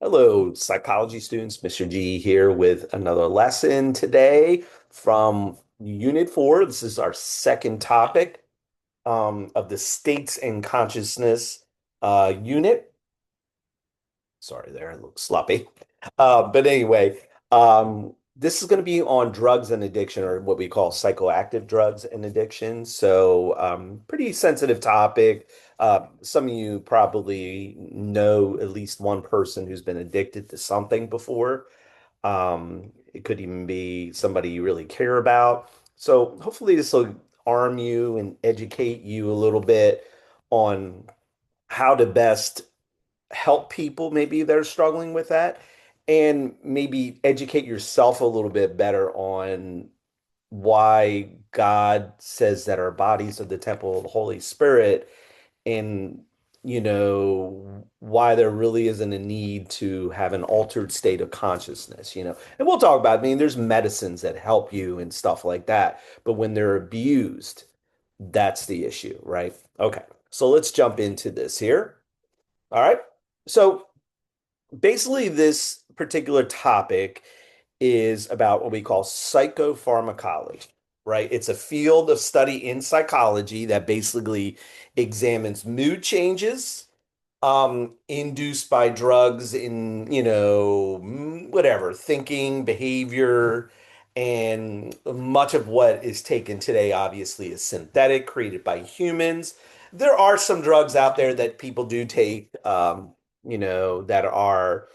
Hello, psychology students. Mr. G here with another lesson today from Unit 4. This is our second topic of the States and Consciousness unit. Sorry there, it looks sloppy. But anyway, this is going to be on drugs and addiction, or what we call psychoactive drugs and addiction. So, pretty sensitive topic. Some of you probably know at least one person who's been addicted to something before. It could even be somebody you really care about. So, hopefully, this will arm you and educate you a little bit on how to best help people maybe that are struggling with that, and maybe educate yourself a little bit better on why God says that our bodies are the temple of the Holy Spirit, and why there really isn't a need to have an altered state of consciousness. And we'll talk about, I mean, there's medicines that help you and stuff like that, but when they're abused, that's the issue, right? Okay, so let's jump into this here. All right. So basically, this particular topic is about what we call psychopharmacology, right? It's a field of study in psychology that basically examines mood changes induced by drugs in, whatever, thinking, behavior, and much of what is taken today obviously is synthetic, created by humans. There are some drugs out there that people do take, that are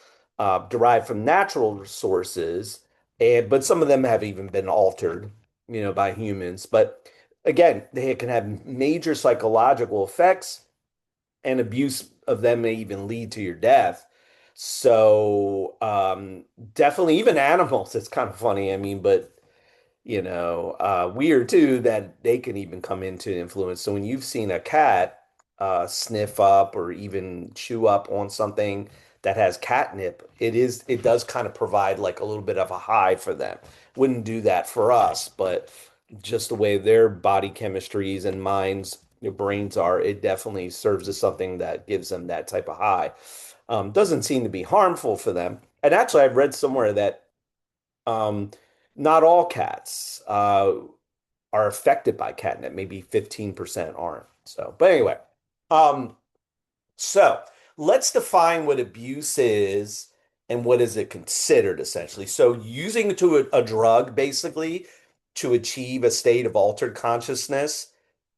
derived from natural sources, and but some of them have even been altered, by humans. But again, they can have major psychological effects, and abuse of them may even lead to your death. So definitely, even animals, it's kind of funny. I mean, but weird too that they can even come into influence. So when you've seen a cat sniff up or even chew up on something that has catnip, it does kind of provide like a little bit of a high for them. Wouldn't do that for us, but just the way their body chemistries and minds, their brains are, it definitely serves as something that gives them that type of high. Doesn't seem to be harmful for them. And actually, I've read somewhere that um, not all cats are affected by catnip. Maybe 15% aren't. So, but anyway, um, so let's define what abuse is and what is it considered essentially. So using a drug basically to achieve a state of altered consciousness,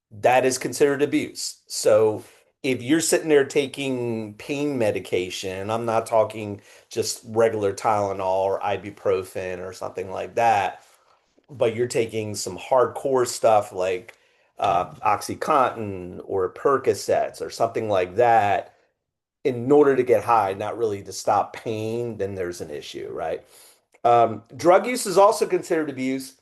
that is considered abuse. So if you're sitting there taking pain medication, I'm not talking just regular Tylenol or ibuprofen or something like that, but you're taking some hardcore stuff like OxyContin or Percocets or something like that in order to get high, not really to stop pain, then there's an issue, right? Drug use is also considered abuse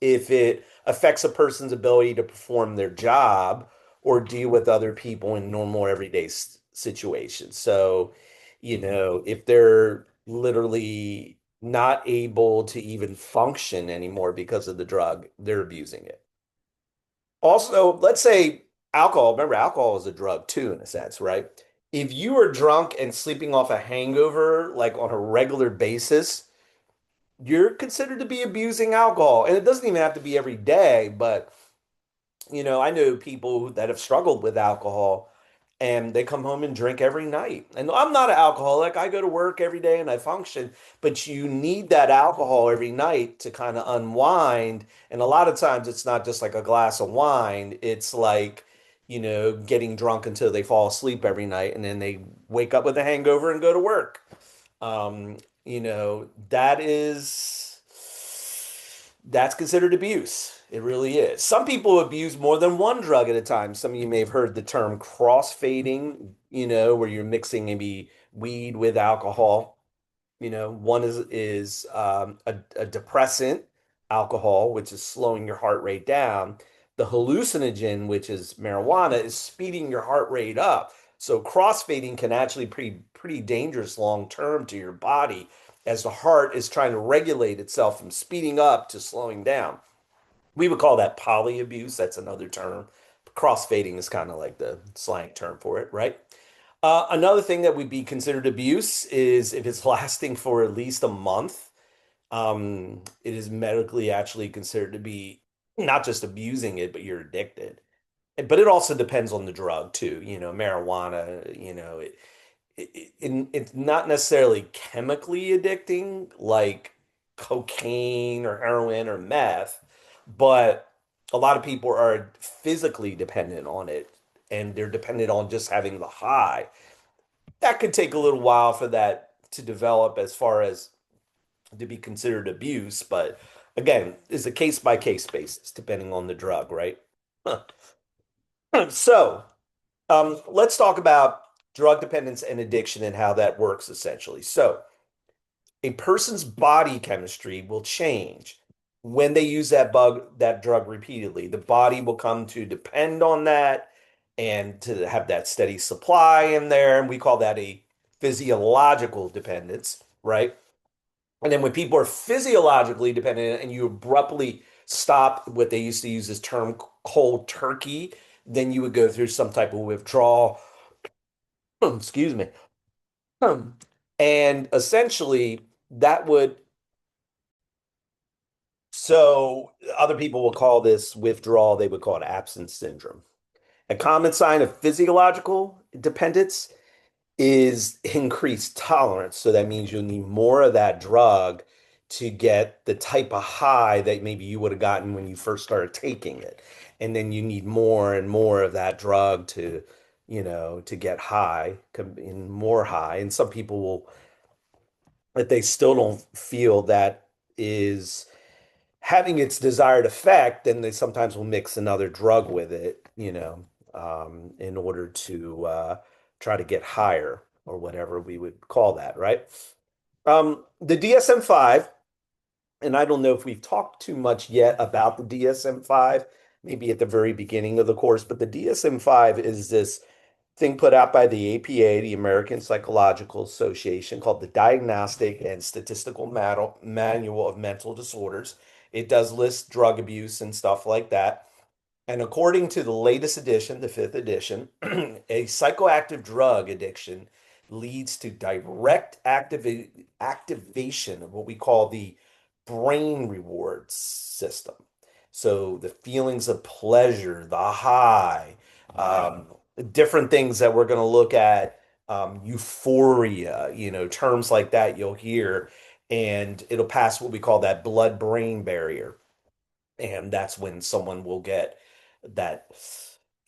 if it affects a person's ability to perform their job or deal with other people in normal everyday situations. So, if they're literally not able to even function anymore because of the drug, they're abusing it. Also, let's say alcohol, remember, alcohol is a drug too, in a sense, right? If you are drunk and sleeping off a hangover, like on a regular basis, you're considered to be abusing alcohol. And it doesn't even have to be every day, but I know people that have struggled with alcohol and they come home and drink every night. And I'm not an alcoholic. I go to work every day and I function, but you need that alcohol every night to kind of unwind. And a lot of times it's not just like a glass of wine. It's like, getting drunk until they fall asleep every night and then they wake up with a hangover and go to work. That's considered abuse. It really is. Some people abuse more than one drug at a time. Some of you may have heard the term crossfading, where you're mixing maybe weed with alcohol. One is a depressant, alcohol, which is slowing your heart rate down. The hallucinogen, which is marijuana, is speeding your heart rate up. So crossfading can actually be pretty dangerous long term to your body as the heart is trying to regulate itself from speeding up to slowing down. We would call that polyabuse. That's another term. Crossfading is kind of like the slang term for it, right? Another thing that would be considered abuse is if it's lasting for at least a month. It is medically actually considered to be not just abusing it, but you're addicted. But it also depends on the drug too. Marijuana, it's not necessarily chemically addicting like cocaine or heroin or meth, but a lot of people are physically dependent on it and they're dependent on just having the high. That could take a little while for that to develop as far as to be considered abuse, but again, it's a case by case basis depending on the drug, right? So, let's talk about drug dependence and addiction and how that works essentially. So, a person's body chemistry will change when they use that drug repeatedly. The body will come to depend on that and to have that steady supply in there. And we call that a physiological dependence, right? And then when people are physiologically dependent and you abruptly stop what they used to use this term cold turkey, then you would go through some type of withdrawal. Excuse me. And essentially, that would, so other people will call this withdrawal, they would call it absence syndrome. A common sign of physiological dependence is increased tolerance. So that means you'll need more of that drug to get the type of high that maybe you would have gotten when you first started taking it. And then you need more and more of that drug to get high and more high. And some people will, but they still don't feel that is having its desired effect, then they sometimes will mix another drug with it, in order to try to get higher or whatever we would call that, right? The DSM-5, and I don't know if we've talked too much yet about the DSM-5, maybe at the very beginning of the course, but the DSM-5 is this thing put out by the APA, the American Psychological Association, called the Diagnostic and Statistical Manual of Mental Disorders. It does list drug abuse and stuff like that. And according to the latest edition, the fifth edition, a psychoactive drug addiction leads to direct activation of what we call the brain reward system. So the feelings of pleasure, the high, um, different things that we're going to look at, euphoria, terms like that you'll hear, and it'll pass what we call that blood-brain barrier. And that's when someone will get that,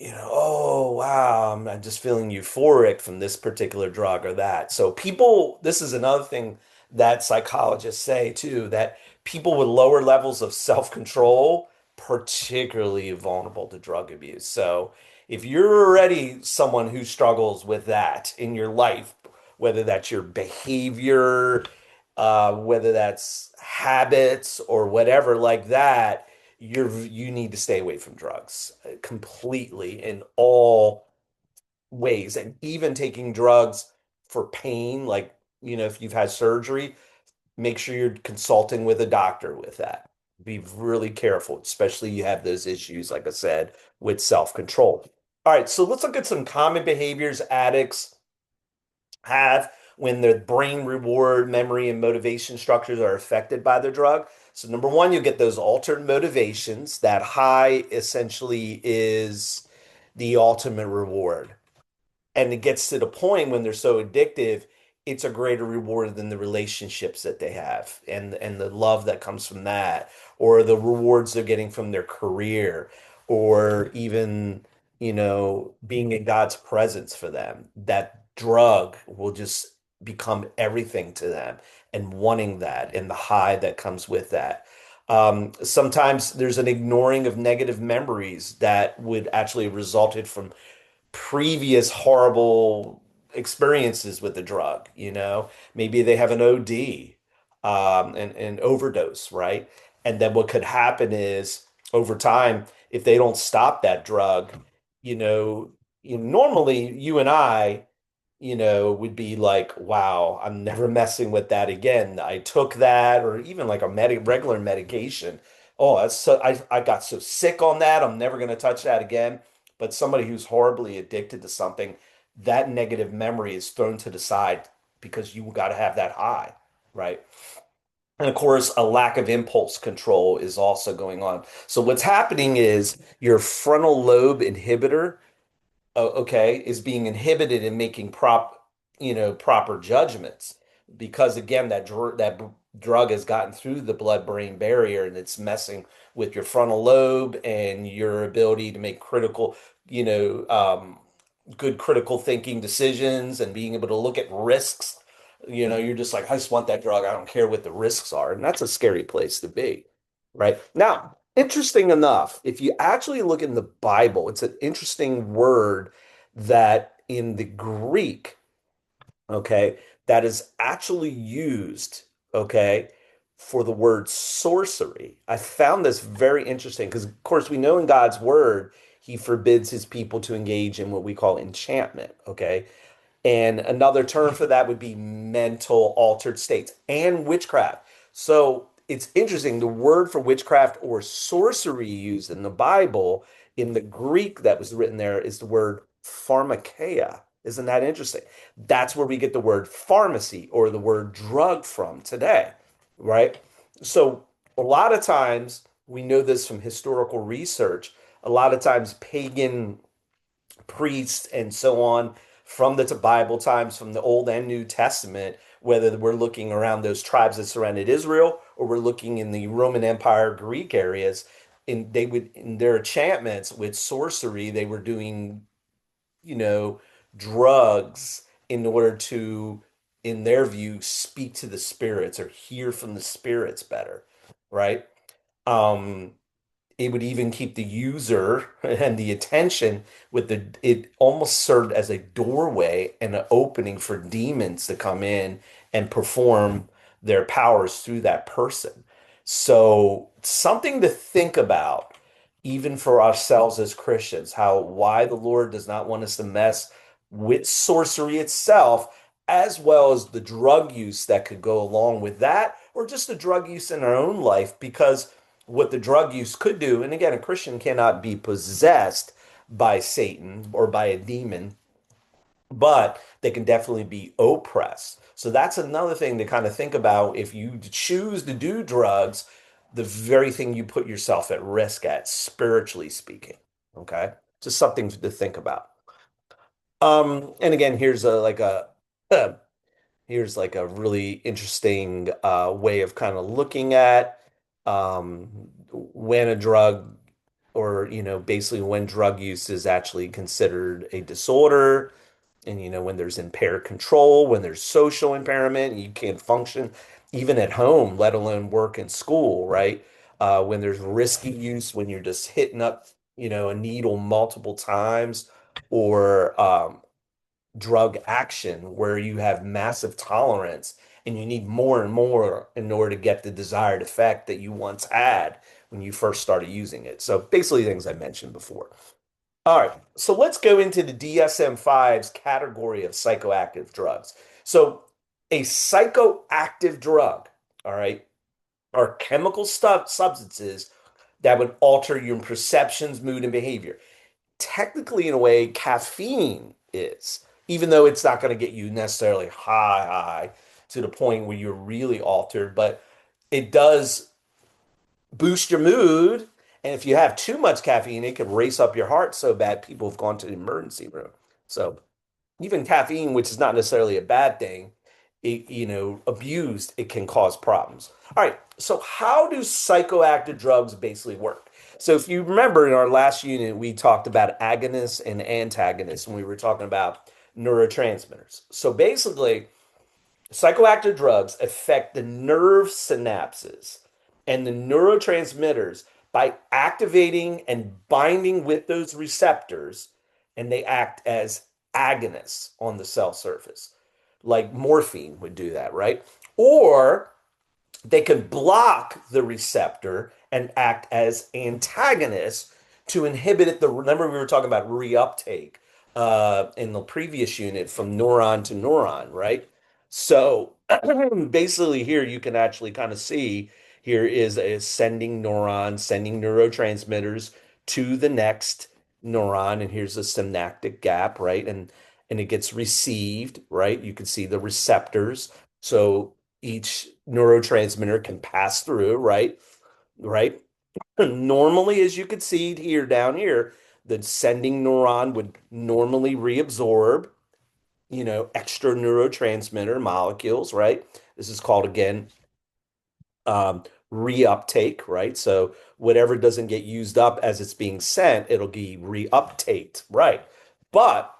oh wow, I'm just feeling euphoric from this particular drug or that. So people, this is another thing that psychologists say too, that people with lower levels of self-control, particularly vulnerable to drug abuse. So if you're already someone who struggles with that in your life, whether that's your behavior, whether that's habits or whatever like that, you need to stay away from drugs completely in all ways. And even taking drugs for pain, like, if you've had surgery, make sure you're consulting with a doctor with that. Be really careful, especially you have those issues, like I said, with self-control. All right, so let's look at some common behaviors addicts have when their brain reward, memory, and motivation structures are affected by the drug. So, number one, you get those altered motivations. That high essentially is the ultimate reward. And it gets to the point when they're so addictive, it's a greater reward than the relationships that they have and the love that comes from that, or the rewards they're getting from their career, or even, being in God's presence for them. That drug will just become everything to them and wanting that and the high that comes with that. Sometimes there's an ignoring of negative memories that would actually have resulted from previous horrible experiences with the drug, Maybe they have an OD, and overdose, right? And then what could happen is over time, if they don't stop that drug, you know, normally you and I, would be like, wow, I'm never messing with that again. I took that, or even like a regular medication. Oh, I got so sick on that, I'm never going to touch that again. But somebody who's horribly addicted to something, that negative memory is thrown to the side because you got to have that high, right? And of course, a lack of impulse control is also going on. So what's happening is your frontal lobe inhibitor, okay, is being inhibited in making proper judgments because again, that drug has gotten through the blood-brain barrier and it's messing with your frontal lobe and your ability to make you know, um, good critical thinking decisions and being able to look at risks. You're just like, I just want that drug. I don't care what the risks are. And that's a scary place to be, right? Now, interesting enough, if you actually look in the Bible, it's an interesting word that in the Greek, okay, that is actually used, okay, for the word sorcery. I found this very interesting because, of course, we know in God's word, he forbids his people to engage in what we call enchantment, okay? And another term for that would be mental altered states and witchcraft. So it's interesting. The word for witchcraft or sorcery used in the Bible, in the Greek that was written there, is the word pharmakeia. Isn't that interesting? That's where we get the word pharmacy or the word drug from today, right? So a lot of times, we know this from historical research, a lot of times pagan priests and so on from the Bible times, from the Old and New Testament, whether we're looking around those tribes that surrounded Israel or we're looking in the Roman Empire, Greek areas, they would in their enchantments with sorcery, they were doing, you know, drugs in order to, in their view, speak to the spirits or hear from the spirits better, right? Um, it would even keep the user and the attention with it almost served as a doorway and an opening for demons to come in and perform their powers through that person. So something to think about, even for ourselves as Christians, how why the Lord does not want us to mess with sorcery itself, as well as the drug use that could go along with that, or just the drug use in our own life, because what the drug use could do, and again, a Christian cannot be possessed by Satan or by a demon, but they can definitely be oppressed. So that's another thing to kind of think about. If you choose to do drugs, the very thing you put yourself at risk at, spiritually speaking. Okay. Just something to think about. And again, here's like a really interesting way of kind of looking at when a drug or basically when drug use is actually considered a disorder, and when there's impaired control, when there's social impairment, you can't function even at home, let alone work and school, right? When there's risky use, when you're just hitting up a needle multiple times, or drug action where you have massive tolerance and you need more and more in order to get the desired effect that you once had when you first started using it. So basically things I mentioned before. All right, so let's go into the DSM-5's category of psychoactive drugs. So a psychoactive drug, all right, are chemical substances that would alter your perceptions, mood, and behavior. Technically, in a way, caffeine is, even though it's not going to get you necessarily high to the point where you're really altered, but it does boost your mood. And if you have too much caffeine, it could race up your heart so bad people have gone to the emergency room. So even caffeine, which is not necessarily a bad thing, abused, it can cause problems. All right. So how do psychoactive drugs basically work? So if you remember in our last unit, we talked about agonists and antagonists when we were talking about neurotransmitters. So basically, psychoactive drugs affect the nerve synapses and the neurotransmitters by activating and binding with those receptors, and they act as agonists on the cell surface, like morphine would do that, right? Or they can block the receptor and act as antagonists to inhibit it. Remember we were talking about reuptake in the previous unit from neuron to neuron, right? So basically here you can actually kind of see here is a sending neuron, sending neurotransmitters to the next neuron, and here's a synaptic gap, right? and it gets received, right? You can see the receptors. So each neurotransmitter can pass through, right? Right? Normally, as you could see here down here, the sending neuron would normally reabsorb, extra neurotransmitter molecules, right? This is called again reuptake, right? So whatever doesn't get used up as it's being sent, it'll be reuptaked, right? But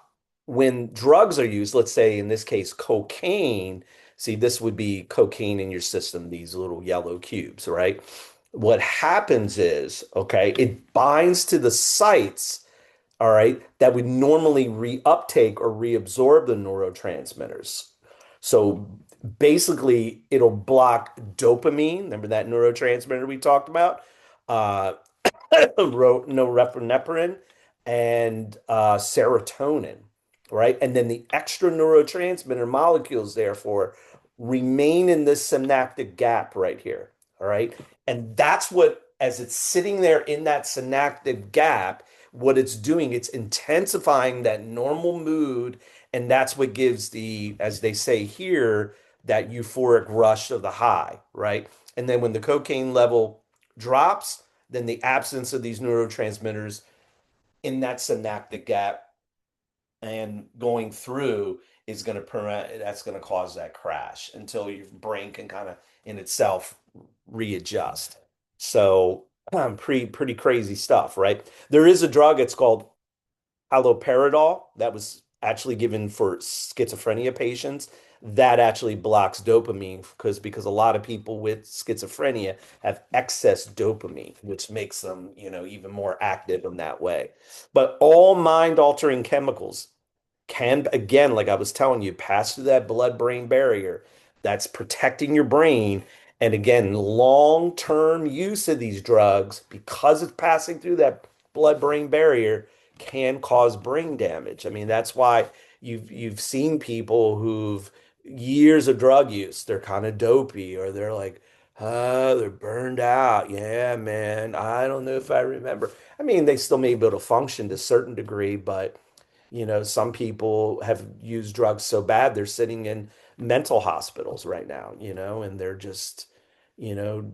when drugs are used, let's say in this case, cocaine, see, this would be cocaine in your system, these little yellow cubes, right? What happens is, okay, it binds to the sites, all right, that would normally reuptake or reabsorb the neurotransmitters. So basically, it'll block dopamine. Remember that neurotransmitter we talked about? Uh, norepinephrine and serotonin, right? And then the extra neurotransmitter molecules, therefore, remain in this synaptic gap right here, all right? And that's what, as it's sitting there in that synaptic gap, what it's doing, it's intensifying that normal mood, and that's what gives the, as they say here, that euphoric rush of the high, right? And then when the cocaine level drops, then the absence of these neurotransmitters in that synaptic gap and going through is going to prevent, that's going to cause that crash until your brain can kind of in itself readjust. So pretty crazy stuff, right? There is a drug, it's called haloperidol that was actually given for schizophrenia patients that actually blocks dopamine because a lot of people with schizophrenia have excess dopamine, which makes them, even more active in that way. But all mind altering chemicals can, again, like I was telling you, pass through that blood-brain barrier that's protecting your brain. And again, long-term use of these drugs, because it's passing through that blood-brain barrier, can cause brain damage. I mean, that's why you've seen people who've years of drug use, they're kind of dopey or they're like, they're burned out. Yeah, man, I don't know if I remember. I mean, they still may be able to function to a certain degree, but some people have used drugs so bad they're sitting in mental hospitals right now, and they're just, you know,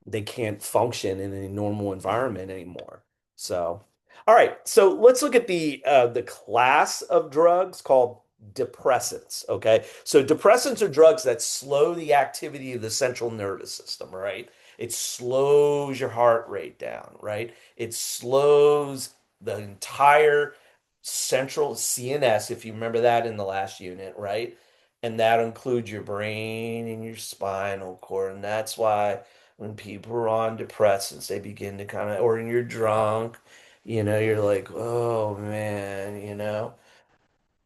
they can't function in a normal environment anymore. So, all right. So let's look at the class of drugs called depressants. Okay. So depressants are drugs that slow the activity of the central nervous system, right? It slows your heart rate down, right? It slows the entire central CNS, if you remember that in the last unit, right? And that includes your brain and your spinal cord. And that's why when people are on depressants, they begin to kind of, or when you're drunk, you're like, oh man,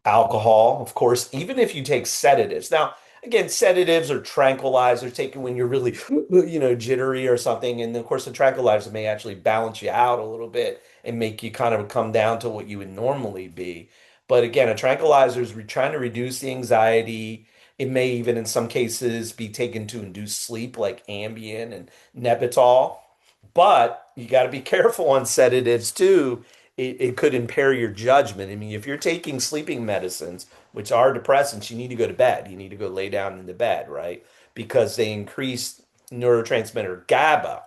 alcohol, of course, even if you take sedatives. Now, again, sedatives or tranquilizers taken when you're really, jittery or something. And of course, the tranquilizer may actually balance you out a little bit and make you kind of come down to what you would normally be. But again, a tranquilizer is trying to reduce the anxiety. It may even, in some cases, be taken to induce sleep, like Ambien and Nebital. But you got to be careful on sedatives too. It could impair your judgment. I mean, if you're taking sleeping medicines, which are depressants, you need to go to bed. You need to go lay down in the bed, right? Because they increase neurotransmitter GABA,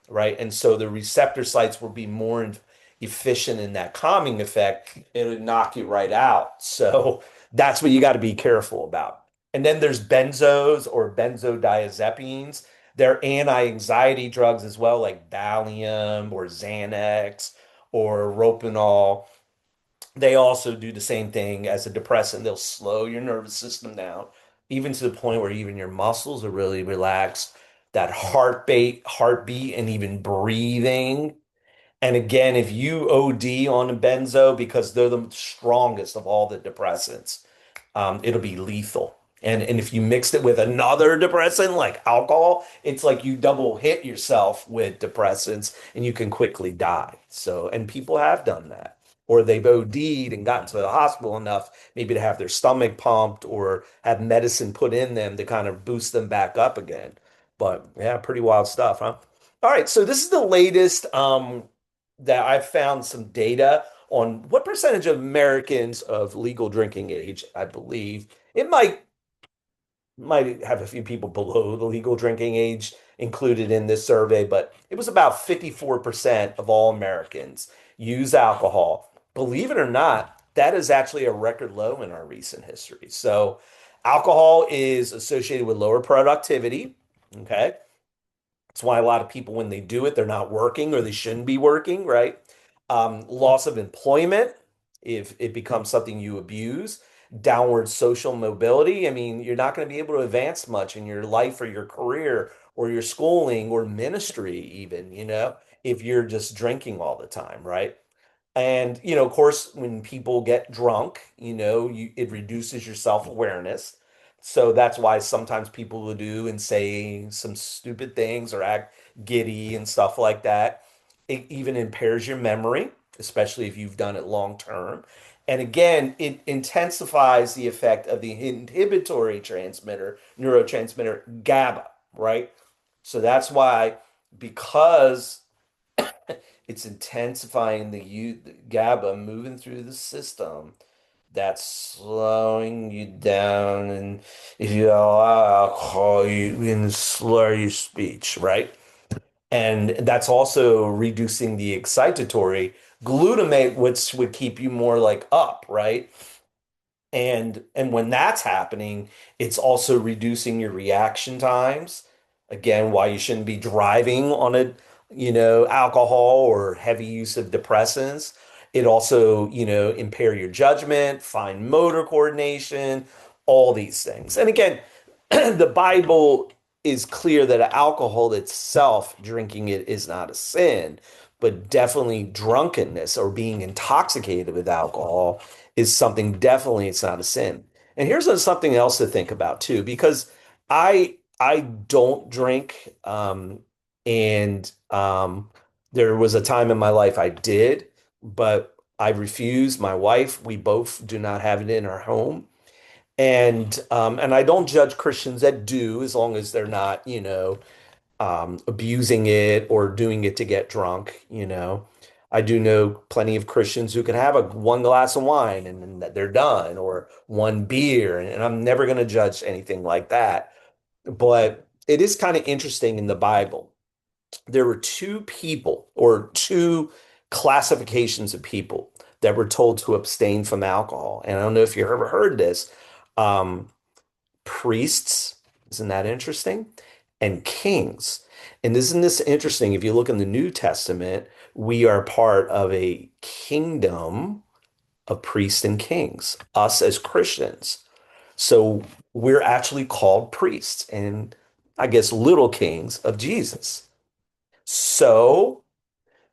right? And so the receptor sites will be more efficient in that calming effect. It would knock you right out. So that's what you got to be careful about. And then there's benzos or benzodiazepines. They're anti-anxiety drugs as well, like Valium or Xanax or Ropanol. They also do the same thing as a depressant. They'll slow your nervous system down, even to the point where even your muscles are really relaxed. That heartbeat, and even breathing. And again, if you OD on a benzo, because they're the strongest of all the depressants, it'll be lethal. And if you mixed it with another depressant like alcohol, it's like you double hit yourself with depressants and you can quickly die. So, and people have done that. Or they've OD'd and gotten to the hospital enough, maybe to have their stomach pumped or have medicine put in them to kind of boost them back up again. But yeah, pretty wild stuff, huh? All right, so this is the latest that I've found some data on what percentage of Americans of legal drinking age, I believe. It might have a few people below the legal drinking age included in this survey, but it was about 54% of all Americans use alcohol. Believe it or not, that is actually a record low in our recent history. So, alcohol is associated with lower productivity. Okay. That's why a lot of people, when they do it, they're not working or they shouldn't be working, right? Loss of employment if it becomes something you abuse, downward social mobility. I mean, you're not going to be able to advance much in your life or your career or your schooling or ministry, even, if you're just drinking all the time, right? And, of course, when people get drunk, it reduces your self-awareness. So that's why sometimes people will do and say some stupid things or act giddy and stuff like that. It even impairs your memory, especially if you've done it long term. And again, it intensifies the effect of the inhibitory neurotransmitter GABA, right? So that's why, because it's intensifying the GABA moving through the system. That's slowing you down, and if you allow alcohol, you can slur your speech, right? And that's also reducing the excitatory glutamate, which would keep you more like up, right? And when that's happening, it's also reducing your reaction times. Again, why you shouldn't be driving on alcohol or heavy use of depressants. It also, impair your judgment, fine motor coordination, all these things. And again, the Bible is clear that alcohol itself, drinking it is not a sin, but definitely drunkenness or being intoxicated with alcohol is something, definitely it's not a sin. And here's something else to think about too, because I don't drink, and there was a time in my life I did, but I refused. My wife, we both do not have it in our home. And I don't judge Christians that do, as long as they're not, abusing it or doing it to get drunk. I do know plenty of Christians who can have a one glass of wine and then they're done, or one beer, and I'm never going to judge anything like that. But it is kind of interesting in the Bible. There were two people or two classifications of people that were told to abstain from alcohol. And I don't know if you've ever heard this. Um, Priests, isn't that interesting? And kings. And isn't this interesting? If you look in the New Testament, we are part of a kingdom of priests and kings, us as Christians. So we're actually called priests and, I guess, little kings of Jesus. So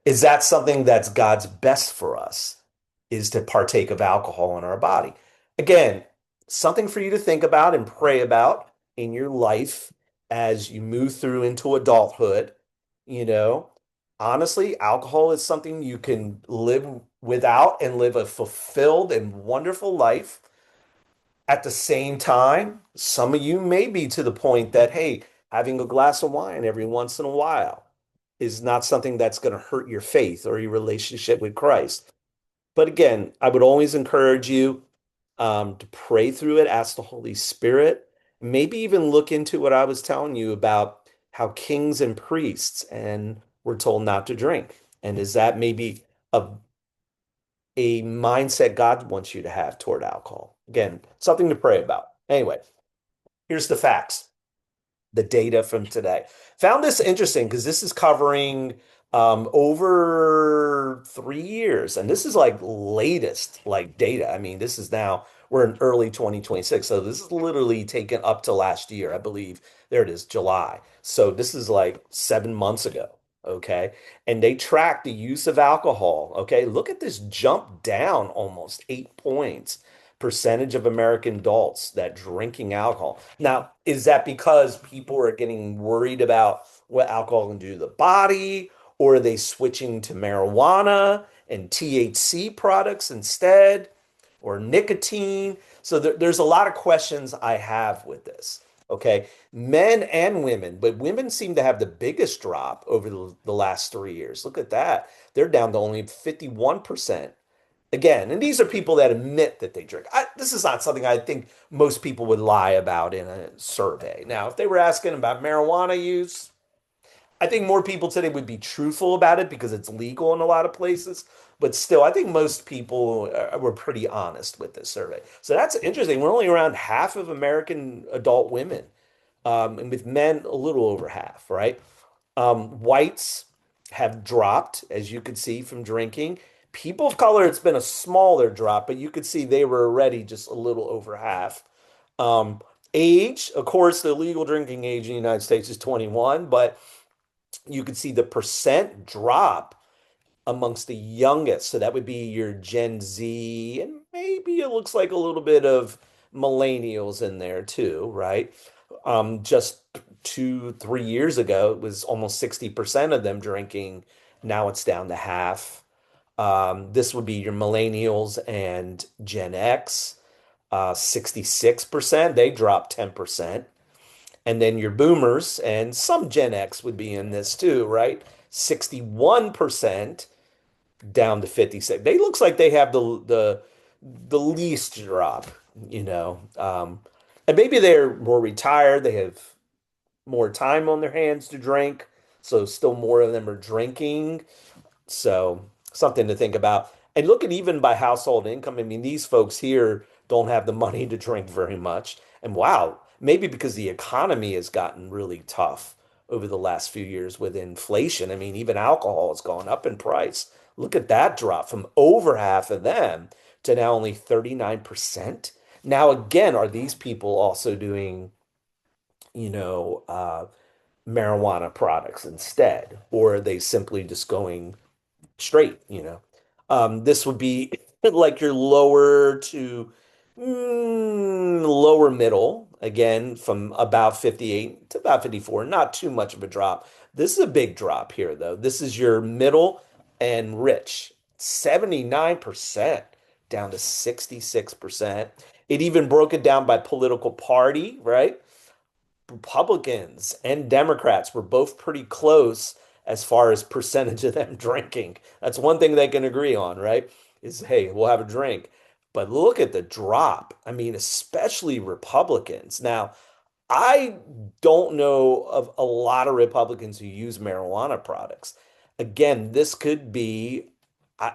is that something that's God's best for us, is to partake of alcohol in our body? Again, something for you to think about and pray about in your life as you move through into adulthood. You know, honestly, alcohol is something you can live without and live a fulfilled and wonderful life. At the same time, some of you may be to the point that, hey, having a glass of wine every once in a while is not something that's going to hurt your faith or your relationship with Christ. But again, I would always encourage you to pray through it, ask the Holy Spirit, maybe even look into what I was telling you about how kings and priests and we're told not to drink. And is that maybe a mindset God wants you to have toward alcohol? Again, something to pray about. Anyway, here's the facts, the data from today. Found this interesting because this is covering over 3 years, and this is like latest like data. I mean, this is now we're in early 2026, so this is literally taken up to last year, I believe. There it is, July. So this is like 7 months ago. Okay. And they track the use of alcohol. Okay. Look at this jump down almost 8 points percentage of American adults that drinking alcohol. Now, is that because people are getting worried about what alcohol can do to the body, or are they switching to marijuana and THC products instead, or nicotine? So there's a lot of questions I have with this. Okay, men and women, but women seem to have the biggest drop over the last 3 years. Look at that. They're down to only 51% Again, and these are people that admit that they drink. This is not something I think most people would lie about in a survey. Now, if they were asking about marijuana use, I think more people today would be truthful about it because it's legal in a lot of places. But still, I think most people were pretty honest with this survey. So that's interesting. We're only around half of American adult women, and with men, a little over half, right? Whites have dropped, as you could see from drinking. People of color, it's been a smaller drop, but you could see they were already just a little over half. Um, Age, of course, the legal drinking age in the United States is 21, but you could see the percent drop amongst the youngest. So that would be your Gen Z, and maybe it looks like a little bit of millennials in there too, right? Just 2, 3 years ago, it was almost 60% of them drinking. Now it's down to half. This would be your millennials and Gen X, 66%. They dropped 10%. And then your boomers and some Gen X would be in this too, right? 61% down to 56. They looks like they have the least drop, you know. And maybe they're more retired, they have more time on their hands to drink, so still more of them are drinking. So something to think about. And look at even by household income. I mean, these folks here don't have the money to drink very much. And wow, maybe because the economy has gotten really tough over the last few years with inflation. I mean, even alcohol has gone up in price. Look at that drop from over half of them to now only 39%. Now, again, are these people also doing, you know, marijuana products instead? Or are they simply just going straight, you know. This would be like your lower to lower middle, again, from about 58 to about 54. Not too much of a drop. This is a big drop here, though. This is your middle and rich, 79% down to 66%. It even broke it down by political party, right? Republicans and Democrats were both pretty close as far as percentage of them drinking. That's one thing they can agree on, right? Is hey, we'll have a drink. But look at the drop. I mean, especially Republicans. Now, I don't know of a lot of Republicans who use marijuana products. Again, this could be, I,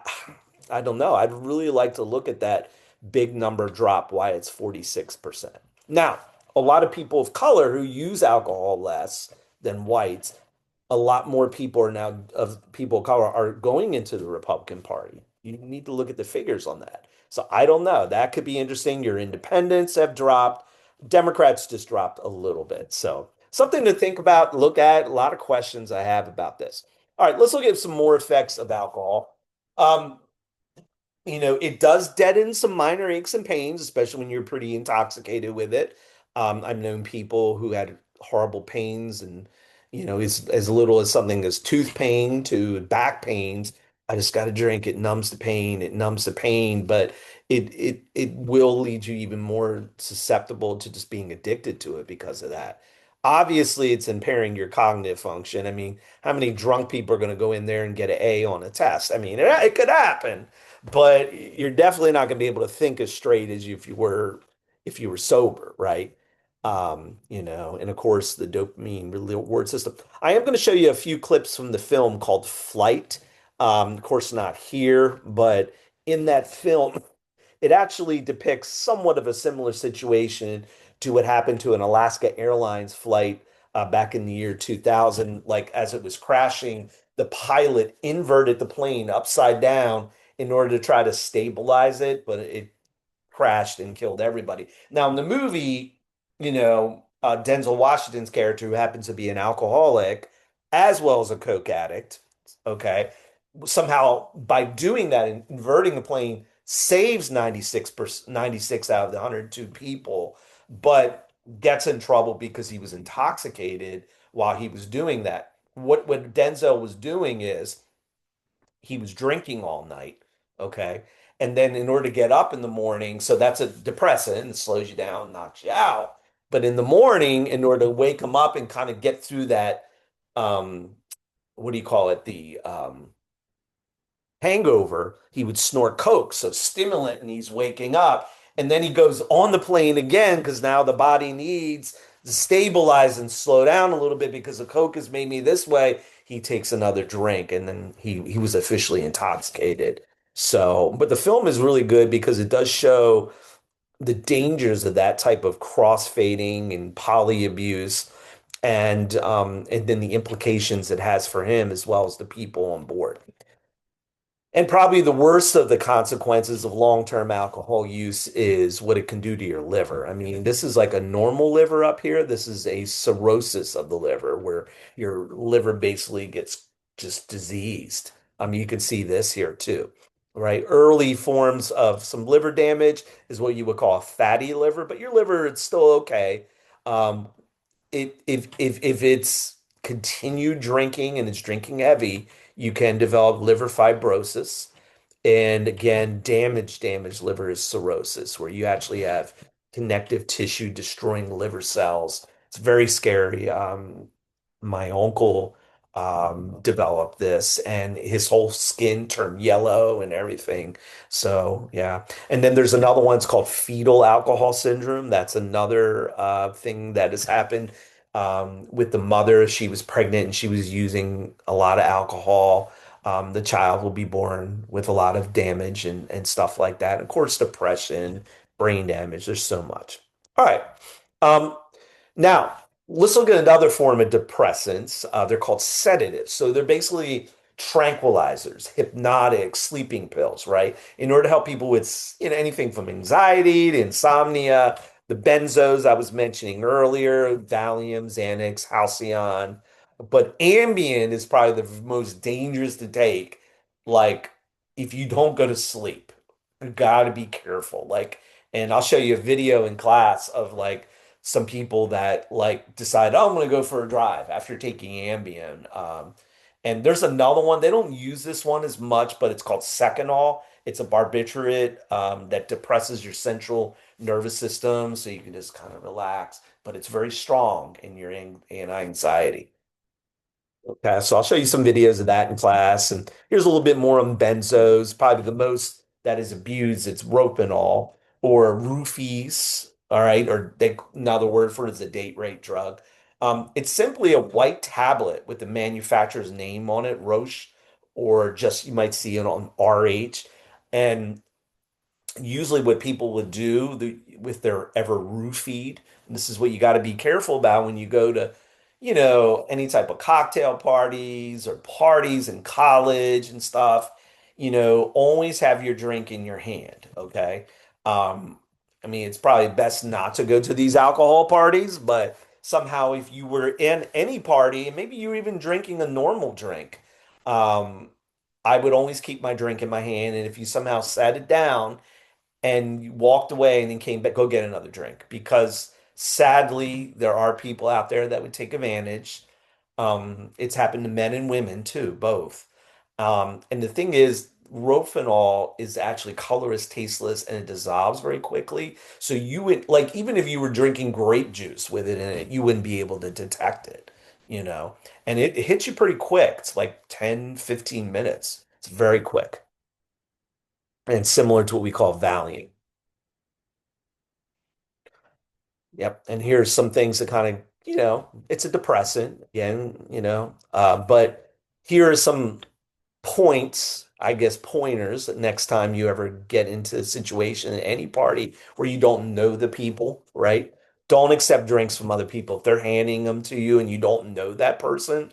I don't know. I'd really like to look at that big number drop, why it's 46%. Now, a lot of people of color who use alcohol less than whites, a lot more people are now of people of color are going into the Republican Party. You need to look at the figures on that. So I don't know. That could be interesting. Your independents have dropped. Democrats just dropped a little bit. So something to think about, look at. A lot of questions I have about this. All right, let's look at some more effects of alcohol. Um, it does deaden some minor aches and pains, especially when you're pretty intoxicated with it. I've known people who had horrible pains and, as little as something as tooth pain to back pains. I just got to drink. It numbs the pain. It numbs the pain, but it will lead you even more susceptible to just being addicted to it because of that. Obviously, it's impairing your cognitive function. I mean, how many drunk people are going to go in there and get an A on a test? I mean, it could happen, but you're definitely not going to be able to think as straight as if you were sober, right? And of course the dopamine reward system. I am going to show you a few clips from the film called Flight. Of course, not here, but in that film, it actually depicts somewhat of a similar situation to what happened to an Alaska Airlines flight back in the year 2000. Like as it was crashing, the pilot inverted the plane upside down in order to try to stabilize it, but it crashed and killed everybody. Now, in the movie, Denzel Washington's character, who happens to be an alcoholic as well as a coke addict, okay, somehow by doing that and inverting the plane saves 96 out of the 102 people, but gets in trouble because he was intoxicated while he was doing that. What Denzel was doing is he was drinking all night, okay? And then in order to get up in the morning, so that's a depressant, it slows you down, knocks you out. But in the morning, in order to wake him up and kind of get through that, what do you call it? hangover, he would snort coke, so stimulant, and he's waking up. And then he goes on the plane again because now the body needs to stabilize and slow down a little bit because the coke has made me this way. He takes another drink, and then he was officially intoxicated. So, but the film is really good because it does show the dangers of that type of crossfading and poly abuse, and then the implications it has for him as well as the people on board. And probably the worst of the consequences of long-term alcohol use is what it can do to your liver. I mean, this is like a normal liver up here. This is a cirrhosis of the liver where your liver basically gets just diseased. I mean, you can see this here too, right? Early forms of some liver damage is what you would call a fatty liver, but your liver, it's still okay. Um, if it's continued drinking and it's drinking heavy, you can develop liver fibrosis. And again, damaged liver is cirrhosis, where you actually have connective tissue destroying liver cells. It's very scary. My uncle developed this, and his whole skin turned yellow and everything. So, yeah. And then there's another one. It's called fetal alcohol syndrome. That's another thing that has happened with the mother. She was pregnant and she was using a lot of alcohol. The child will be born with a lot of damage and stuff like that. Of course, depression, brain damage. There's so much. All right. Um, Now, let's look at another form of depressants. They're called sedatives. So they're basically tranquilizers, hypnotic, sleeping pills, right? In order to help people with anything from anxiety to insomnia, the benzos I was mentioning earlier, Valium, Xanax, Halcyon. But Ambien is probably the most dangerous to take. Like, if you don't go to sleep, you gotta be careful. Like, and I'll show you a video in class of like some people that like decide, oh, I'm going to go for a drive after taking Ambien. And there's another one. They don't use this one as much, but it's called Seconal. It's a barbiturate that depresses your central nervous system, so you can just kind of relax. But it's very strong in your anxiety. Okay, so I'll show you some videos of that in class. And here's a little bit more on benzos. Probably the most that is abused, it's Ropanol or roofies. All right, or another word for it is a date rape drug. It's simply a white tablet with the manufacturer's name on it, Roche, or just you might see it on RH. And usually what people would do with their ever roofied, and this is what you got to be careful about when you go to, any type of cocktail parties or parties in college and stuff, always have your drink in your hand, okay? I mean, it's probably best not to go to these alcohol parties, but somehow if you were in any party and maybe you were even drinking a normal drink, um, I would always keep my drink in my hand, and if you somehow sat it down and you walked away and then came back, go get another drink because sadly there are people out there that would take advantage. It's happened to men and women too, both. And the thing is, Rohypnol is actually colorless, tasteless, and it dissolves very quickly. So you would like even if you were drinking grape juice with it in it, you wouldn't be able to detect it, you know. And it hits you pretty quick. It's like 10, 15 minutes. It's very quick and similar to what we call Valium. Yep. And here's some things that kind of, it's a depressant again, but here are some points, I guess, pointers that next time you ever get into a situation at any party where you don't know the people, right? Don't accept drinks from other people. If they're handing them to you and you don't know that person,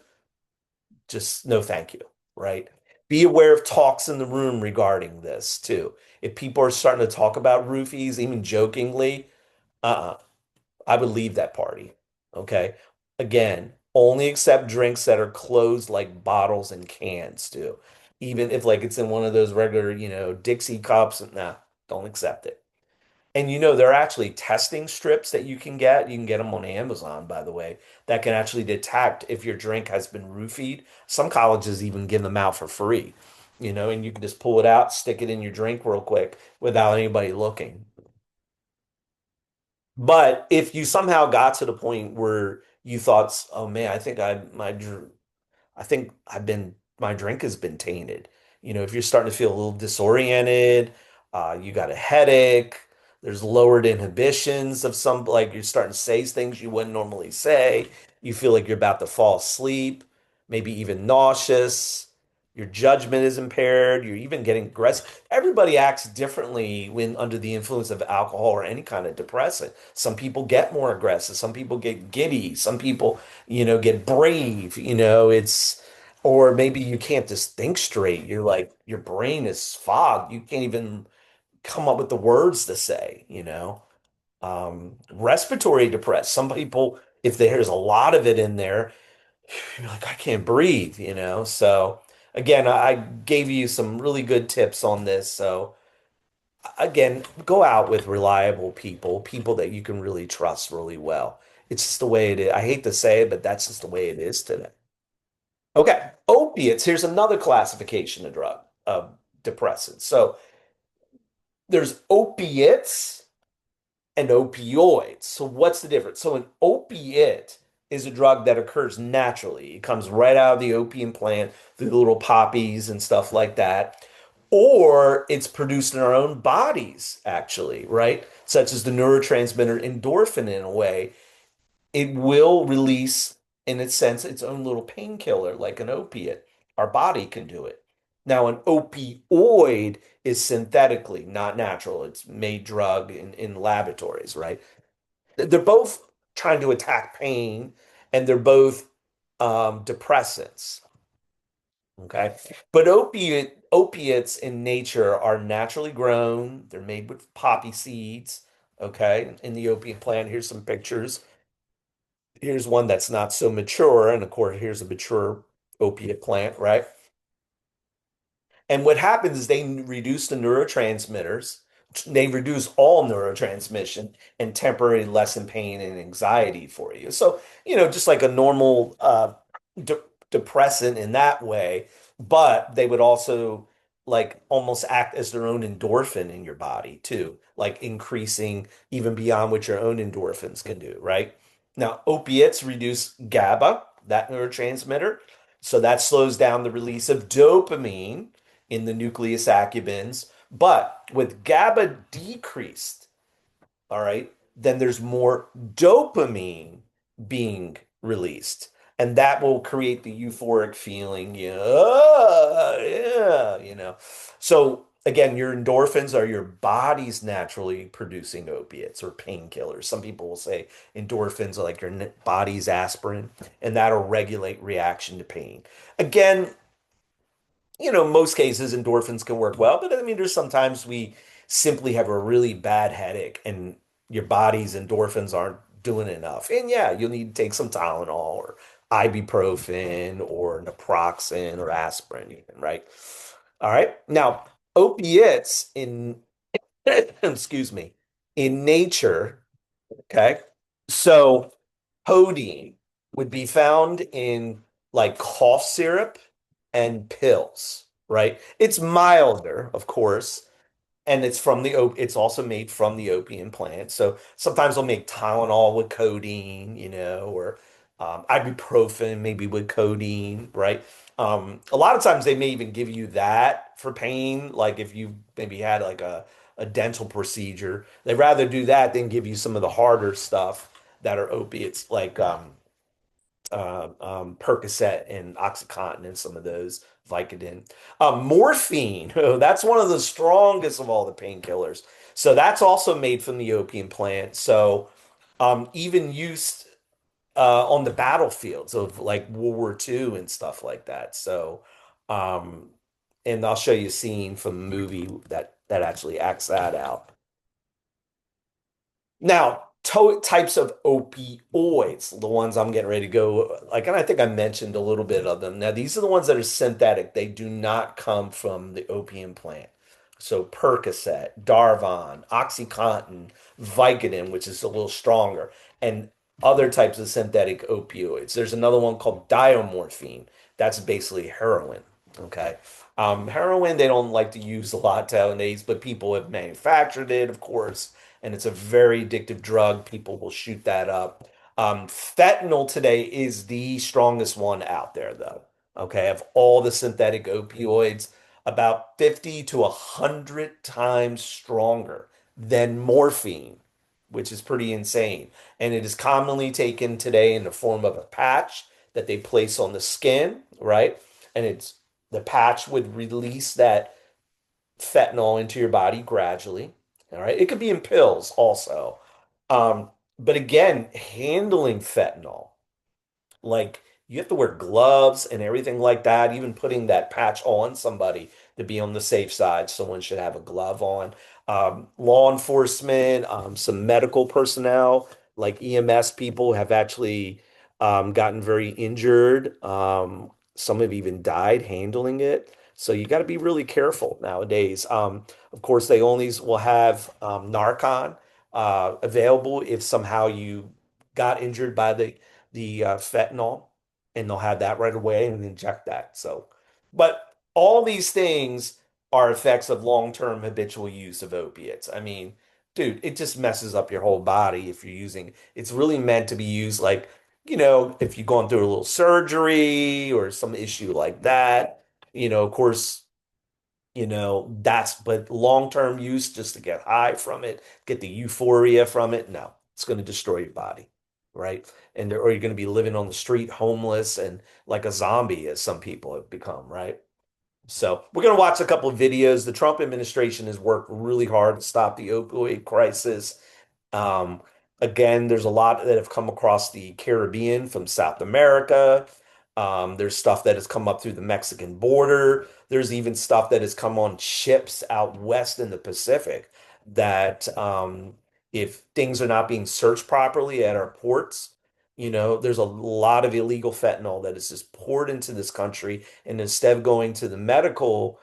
just no thank you, right? Be aware of talks in the room regarding this too. If people are starting to talk about roofies, even jokingly, uh-uh. I would leave that party. Okay. Again, only accept drinks that are closed like bottles and cans do. Even if like it's in one of those regular, Dixie cups, nah, don't accept it. And there are actually testing strips that you can get. You can get them on Amazon, by the way, that can actually detect if your drink has been roofied. Some colleges even give them out for free, and you can just pull it out, stick it in your drink real quick without anybody looking. But if you somehow got to the point where you thought, "Oh man, I think my drink has been tainted," If you're starting to feel a little disoriented, you got a headache, there's lowered inhibitions of some, like you're starting to say things you wouldn't normally say. You feel like you're about to fall asleep, maybe even nauseous. Your judgment is impaired. You're even getting aggressive. Everybody acts differently when under the influence of alcohol or any kind of depressant. Some people get more aggressive. Some people get giddy. Some people, get brave. Or maybe you can't just think straight. You're like, your brain is fogged. You can't even come up with the words to say. Respiratory depressed. Some people, if there's a lot of it in there, you're like, I can't breathe. So again, I gave you some really good tips on this. So again, go out with reliable people, people that you can really trust really well. It's just the way it is. I hate to say it, but that's just the way it is today. Okay, opiates. Here's another classification of depressants. So there's opiates and opioids. So what's the difference? So an opiate is a drug that occurs naturally. It comes right out of the opium plant through the little poppies and stuff like that. Or it's produced in our own bodies, actually, right? Such as the neurotransmitter endorphin in a way. It will release, in its sense, its own little painkiller, like an opiate. Our body can do it. Now, an opioid is synthetically, not natural. It's made drug in laboratories, right? They're both trying to attack pain, and they're both depressants. Okay. But opiates in nature are naturally grown. They're made with poppy seeds. Okay. In the opium plant, here's some pictures. Here's one that's not so mature, and of course, here's a mature opiate plant, right? And what happens is they reduce the neurotransmitters. They reduce all neurotransmission and temporarily lessen pain and anxiety for you. So, just like a normal de depressant in that way, but they would also like almost act as their own endorphin in your body too, like increasing even beyond what your own endorphins can do, right? Now, opiates reduce GABA, that neurotransmitter. So that slows down the release of dopamine in the nucleus accumbens. But with GABA decreased, all right, then there's more dopamine being released. And that will create the euphoric feeling, yeah. So again, your endorphins are your body's naturally producing opiates or painkillers. Some people will say endorphins are like your body's aspirin, and that'll regulate reaction to pain. Again, most cases endorphins can work well, but I mean, there's sometimes we simply have a really bad headache and your body's endorphins aren't doing enough. And yeah, you'll need to take some Tylenol or ibuprofen or naproxen or aspirin even, right? All right. Now, opiates in, excuse me, in nature, okay? So codeine would be found in like cough syrup and pills, right? It's milder, of course, and it's also made from the opium plant. So sometimes they'll make Tylenol with codeine, or ibuprofen maybe with codeine, right? A lot of times they may even give you that for pain, like if you maybe had like a dental procedure. They'd rather do that than give you some of the harder stuff that are opiates, like Percocet and OxyContin and some of those Vicodin. Morphine, oh, that's one of the strongest of all the painkillers. So that's also made from the opium plant. So even used on the battlefields of like World War II and stuff like that. So, um, and I'll show you a scene from a movie that actually acts that out. Now, types of opioids, the ones I'm getting ready to go, like, and I think I mentioned a little bit of them. Now, these are the ones that are synthetic. They do not come from the opium plant. So, Percocet, Darvon, OxyContin, Vicodin, which is a little stronger, and other types of synthetic opioids. There's another one called diamorphine. That's basically heroin. Okay. Heroin, they don't like to use a lot nowadays, but people have manufactured it, of course, and it's a very addictive drug. People will shoot that up. Fentanyl today is the strongest one out there, though. Okay, of all the synthetic opioids, about 50 to 100 times stronger than morphine, which is pretty insane. And it is commonly taken today in the form of a patch that they place on the skin, right? And it's the patch would release that fentanyl into your body gradually. All right. It could be in pills also. Um, but again, handling fentanyl. Like you have to wear gloves and everything like that. Even putting that patch on somebody to be on the safe side, someone should have a glove on. Law enforcement, some medical personnel, like EMS people, have actually gotten very injured. Some have even died handling it. So you got to be really careful nowadays. Of course, they only will have Narcan available if somehow you got injured by the fentanyl, and they'll have that right away and inject that. So, but all these things are effects of long-term habitual use of opiates. I mean, dude, it just messes up your whole body if you're using. It's really meant to be used like, if you're going through a little surgery or some issue like that. Of course, but long-term use just to get high from it, get the euphoria from it, no, it's going to destroy your body, right? Or you're going to be living on the street, homeless and like a zombie, as some people have become, right? So we're going to watch a couple of videos. The Trump administration has worked really hard to stop the opioid crisis. Um, Again, there's a lot that have come across the Caribbean from South America. There's stuff that has come up through the Mexican border. There's even stuff that has come on ships out west in the Pacific that, if things are not being searched properly at our ports, there's a lot of illegal fentanyl that is just poured into this country. And instead of going to the medical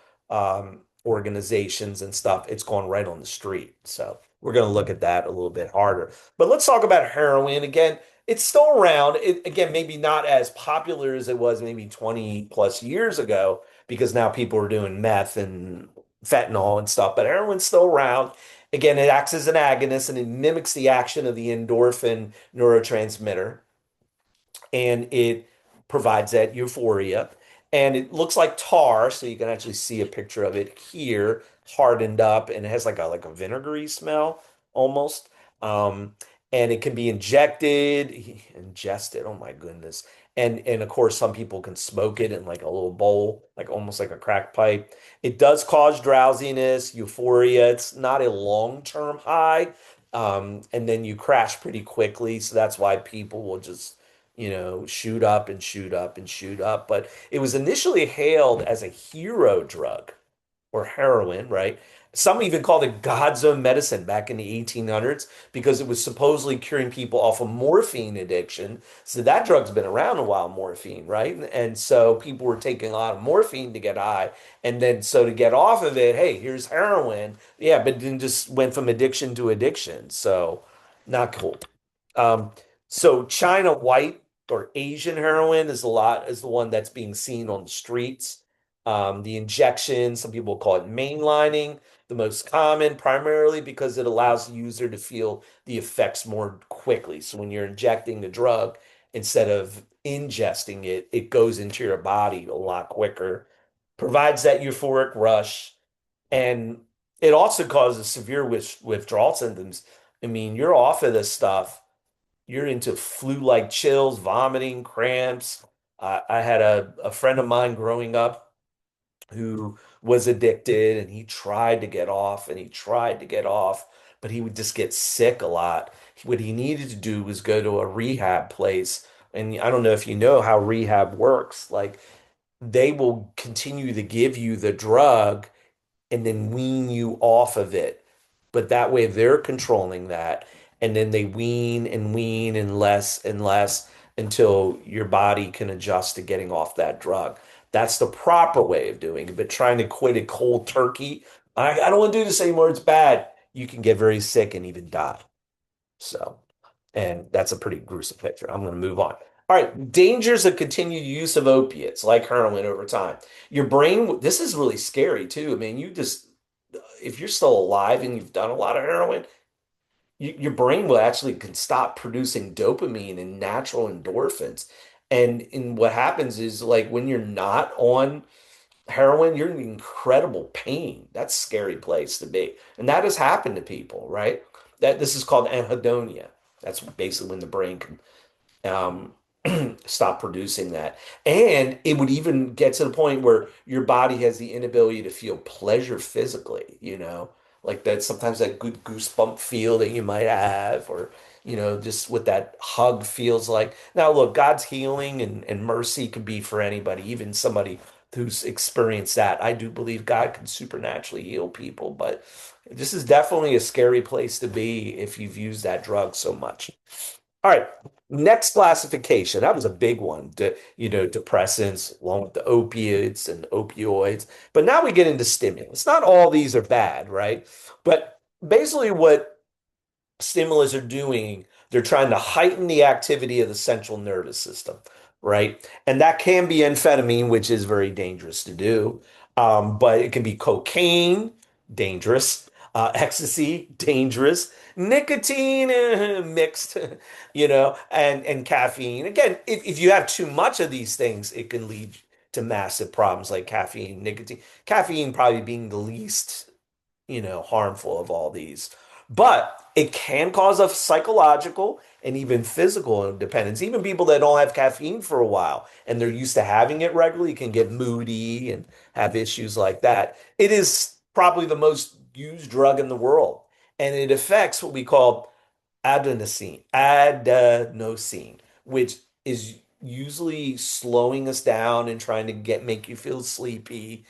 organizations and stuff, it's gone right on the street. So we're going to look at that a little bit harder. But let's talk about heroin. Again, it's still around. Again, maybe not as popular as it was maybe 20 plus years ago because now people are doing meth and fentanyl and stuff, but heroin's still around. Again, it acts as an agonist and it mimics the action of the endorphin neurotransmitter, and it provides that euphoria. And it looks like tar, so you can actually see a picture of it here, hardened up, and it has like a vinegary smell almost. Um, and it can be ingested. Oh my goodness. And of course, some people can smoke it in like a little bowl, like almost like a crack pipe. It does cause drowsiness, euphoria. It's not a long-term high. And then you crash pretty quickly. So that's why people will just shoot up and shoot up and shoot up. But it was initially hailed as a hero drug or heroin, right? Some even called it God's own medicine back in the 1800s because it was supposedly curing people off of morphine addiction. So that drug's been around a while, morphine, right? And so people were taking a lot of morphine to get high. And then so to get off of it, hey, here's heroin. Yeah, but then just went from addiction to addiction. So not cool. Um, so China white or Asian heroin is the one that's being seen on the streets. The injection, some people call it mainlining, the most common, primarily because it allows the user to feel the effects more quickly. So when you're injecting the drug, instead of ingesting it, it goes into your body a lot quicker, provides that euphoric rush, and it also causes severe withdrawal symptoms. I mean, you're off of this stuff, you're into flu-like chills, vomiting, cramps. I had a friend of mine growing up who was addicted, and he tried to get off and he tried to get off, but he would just get sick a lot. What he needed to do was go to a rehab place. And I don't know if you know how rehab works. Like they will continue to give you the drug and then wean you off of it. But that way they're controlling that. And then they wean and less and less until your body can adjust to getting off that drug. That's the proper way of doing it. But trying to quit it cold turkey, I don't want to do this anymore. It's bad. You can get very sick and even die. So, and that's a pretty gruesome picture. I'm going to move on. All right, dangers of continued use of opiates like heroin over time. Your brain, this is really scary too. I mean, if you're still alive and you've done a lot of heroin, your brain will actually can stop producing dopamine and natural endorphins. And what happens is like when you're not on Heroin, you're in incredible pain. That's a scary place to be. And that has happened to people, right? That this is called anhedonia. That's basically when the brain can um, stop producing that. And it would even get to the point where your body has the inability to feel pleasure physically, like that sometimes that good goosebump feel that you might have, or, just what that hug feels like. Now, look, God's healing and mercy can be for anybody, even somebody who's experienced that. I do believe God can supernaturally heal people, but this is definitely a scary place to be if you've used that drug so much. All right. Next classification. That was a big one. Depressants, along with the opiates and opioids. But now we get into stimulants. Not all these are bad, right? But basically, what stimulants are doing, they're trying to heighten the activity of the central nervous system, right? And that can be amphetamine, which is very dangerous to do. But it can be cocaine, dangerous, ecstasy, dangerous, nicotine, mixed, and caffeine. Again, if you have too much of these things, it can lead to massive problems like caffeine, nicotine, caffeine probably being the least harmful of all these. But it can cause a psychological and even physical dependence. Even people that don't have caffeine for a while and they're used to having it regularly can get moody and have issues like that. It is probably the most used drug in the world, and it affects what we call adenosine, which is usually slowing us down and trying to make you feel sleepy,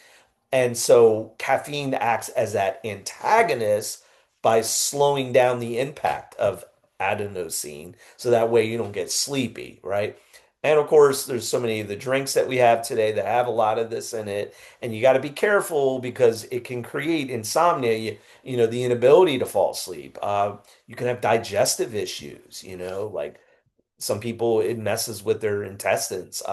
and so caffeine acts as that antagonist by slowing down the impact of adenosine. So that way you don't get sleepy, right? And of course, there's so many of the drinks that we have today that have a lot of this in it. And you got to be careful because it can create insomnia, the inability to fall asleep. You can have digestive issues, like some people, it messes with their intestines.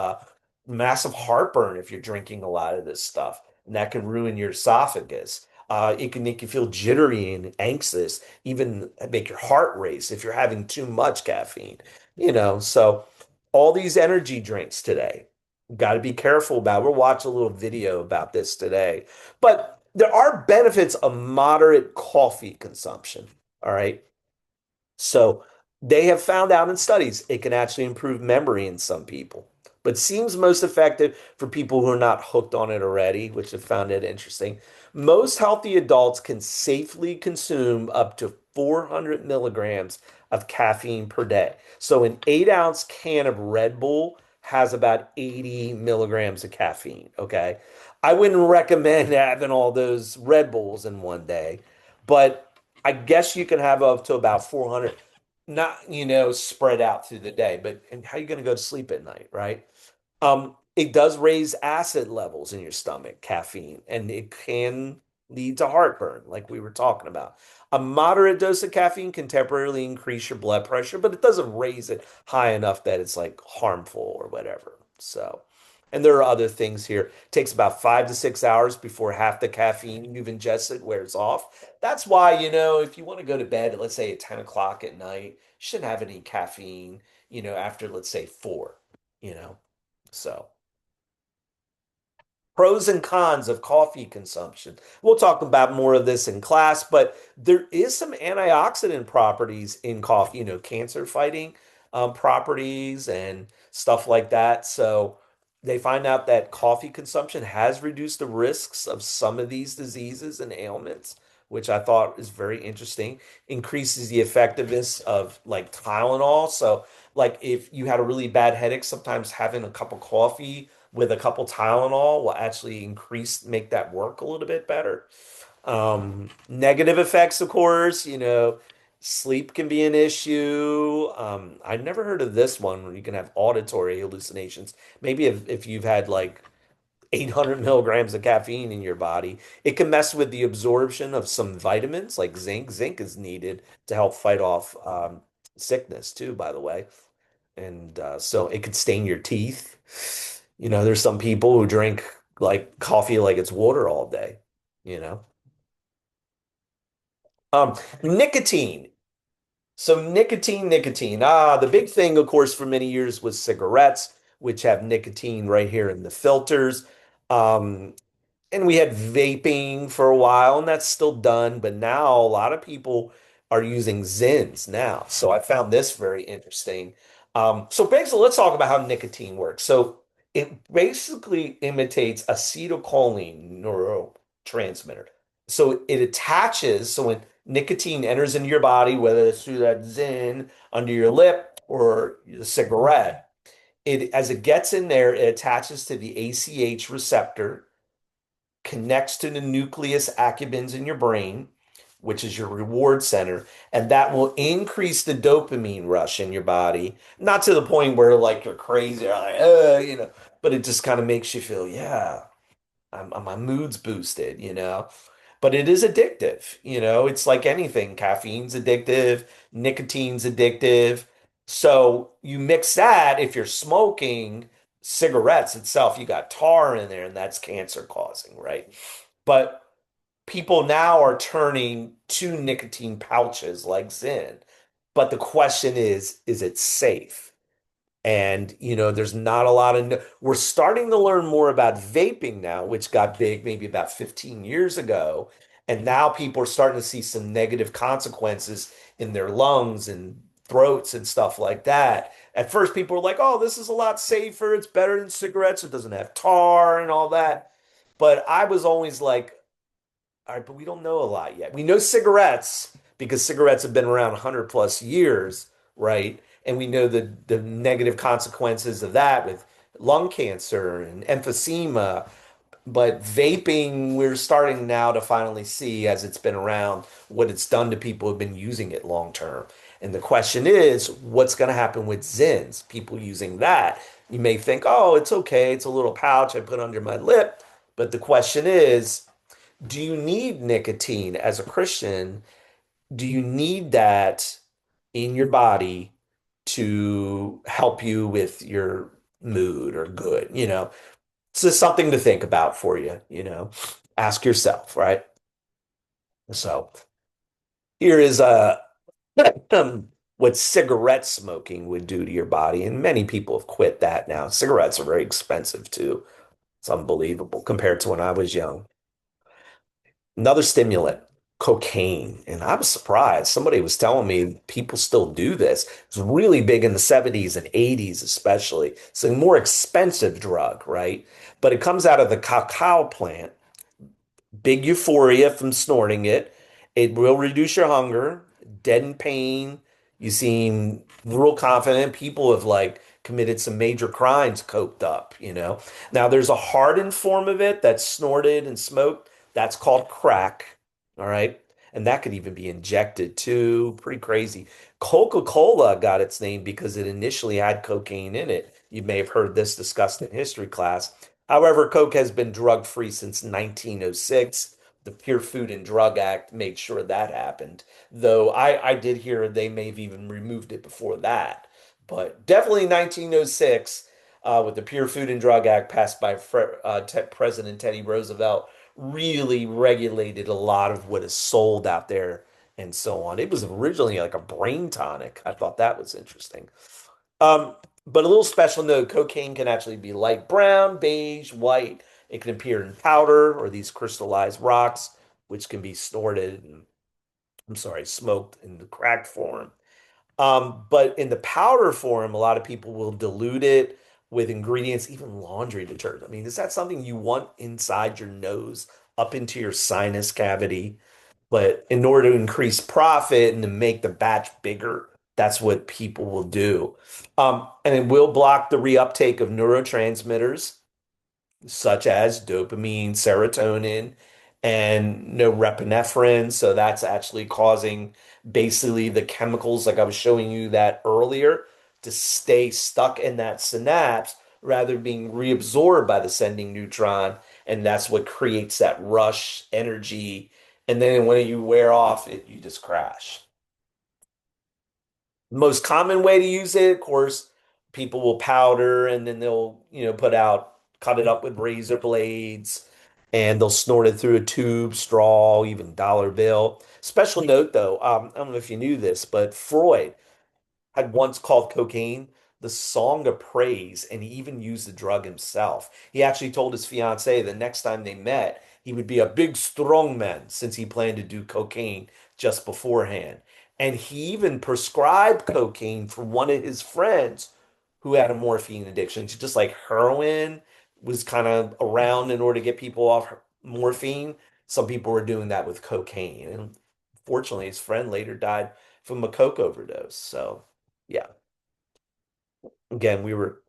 Massive heartburn if you're drinking a lot of this stuff, and that can ruin your esophagus. It can make you feel jittery and anxious, even make your heart race if you're having too much caffeine. So all these energy drinks today, got to be careful about. We'll watch a little video about this today, but there are benefits of moderate coffee consumption. All right. So they have found out in studies it can actually improve memory in some people, but seems most effective for people who are not hooked on it already, which have found it interesting. Most healthy adults can safely consume up to 400 milligrams of caffeine per day. So an 8-ounce can of Red Bull has about 80 milligrams of caffeine. Okay. I wouldn't recommend having all those Red Bulls in one day, but I guess you can have up to about 400, not, spread out through the day, but and how are you going to go to sleep at night, right? It does raise acid levels in your stomach, caffeine, and it can lead to heartburn, like we were talking about. A moderate dose of caffeine can temporarily increase your blood pressure, but it doesn't raise it high enough that it's like harmful or whatever. So, and there are other things here. It takes about 5 to 6 hours before half the caffeine you've ingested wears off. That's why, if you want to go to bed, let's say at 10 o'clock at night, you shouldn't have any caffeine, after, let's say, 4, you know. So, pros and cons of coffee consumption. We'll talk about more of this in class, but there is some antioxidant properties in coffee, cancer fighting properties and stuff like that. So they find out that coffee consumption has reduced the risks of some of these diseases and ailments, which I thought is very interesting. Increases the effectiveness of like Tylenol. So like if you had a really bad headache, sometimes having a cup of coffee with a couple Tylenol will actually make that work a little bit better. Negative effects, of course, sleep can be an issue. I've never heard of this one where you can have auditory hallucinations. Maybe if you've had like 800 milligrams of caffeine in your body, it can mess with the absorption of some vitamins like zinc. Zinc is needed to help fight off sickness too, by the way. And so it could stain your teeth. There's some people who drink like coffee like it's water all day, you know. Nicotine. So nicotine. The big thing, of course, for many years was cigarettes, which have nicotine right here in the filters. And we had vaping for a while, and that's still done, but now a lot of people are using Zins now. So I found this very interesting. So basically, let's talk about how nicotine works. So it basically imitates acetylcholine neurotransmitter. So it attaches, so when nicotine enters into your body, whether it's through that Zin under your lip or the cigarette, it as it gets in there, it attaches to the ACH receptor, connects to the nucleus accumbens in your brain, which is your reward center, and that will increase the dopamine rush in your body. Not to the point where like you're crazy, or like, but it just kind of makes you feel, yeah, my mood's boosted, But it is addictive, It's like anything. Caffeine's addictive, nicotine's addictive. So you mix that if you're smoking cigarettes itself, you got tar in there, and that's cancer causing, right? But people now are turning to nicotine pouches like Zyn. But the question is it safe? And, there's not a lot of, we're starting to learn more about vaping now, which got big maybe about 15 years ago. And now people are starting to see some negative consequences in their lungs and throats and stuff like that. At first, people were like, oh, this is a lot safer. It's better than cigarettes. It doesn't have tar and all that. But I was always like, all right, but we don't know a lot yet. We know cigarettes because cigarettes have been around 100 plus years, right? And we know the negative consequences of that with lung cancer and emphysema. But vaping, we're starting now to finally see, as it's been around, what it's done to people who've been using it long term. And the question is, what's going to happen with Zins? People using that. You may think, oh, it's okay. It's a little pouch I put under my lip. But the question is, do you need nicotine as a Christian? Do you need that in your body to help you with your mood or good? It's just something to think about for you. Ask yourself, right? So here is what cigarette smoking would do to your body. And many people have quit that now. Cigarettes are very expensive too. It's unbelievable compared to when I was young. Another stimulant, cocaine. And I was surprised. Somebody was telling me people still do this. It's really big in the 70s and 80s, especially. It's a more expensive drug, right? But it comes out of the cacao plant. Big euphoria from snorting it. It will reduce your hunger, deaden pain. You seem real confident. People have like committed some major crimes coked up. Now there's a hardened form of it that's snorted and smoked. That's called crack. All right. And that could even be injected too. Pretty crazy. Coca-Cola got its name because it initially had cocaine in it. You may have heard this discussed in history class. However, Coke has been drug-free since 1906. The Pure Food and Drug Act made sure that happened. Though I did hear they may have even removed it before that. But definitely 1906, with the Pure Food and Drug Act passed by President Teddy Roosevelt, really regulated a lot of what is sold out there and so on. It was originally like a brain tonic. I thought that was interesting. But a little special note, cocaine can actually be light brown, beige, white. It can appear in powder or these crystallized rocks, which can be snorted and, I'm sorry, smoked in the cracked form. But in the powder form, a lot of people will dilute it with ingredients, even laundry detergent. I mean, is that something you want inside your nose, up into your sinus cavity? But in order to increase profit and to make the batch bigger, that's what people will do. And it will block the reuptake of neurotransmitters such as dopamine, serotonin, and norepinephrine. So that's actually causing basically the chemicals, like I was showing you that earlier, to stay stuck in that synapse rather than being reabsorbed by the sending neutron. And that's what creates that rush energy. And then when you wear off it, you just crash. Most common way to use it, of course, people will powder and then they'll, cut it up with razor blades and they'll snort it through a tube, straw, even dollar bill. Special note though, I don't know if you knew this, but Freud had once called cocaine the song of praise, and he even used the drug himself. He actually told his fiancee the next time they met, he would be a big strong man since he planned to do cocaine just beforehand. And he even prescribed cocaine for one of his friends who had a morphine addiction. Just like heroin was kind of around in order to get people off morphine, some people were doing that with cocaine. And fortunately, his friend later died from a coke overdose. So, yeah, again, we were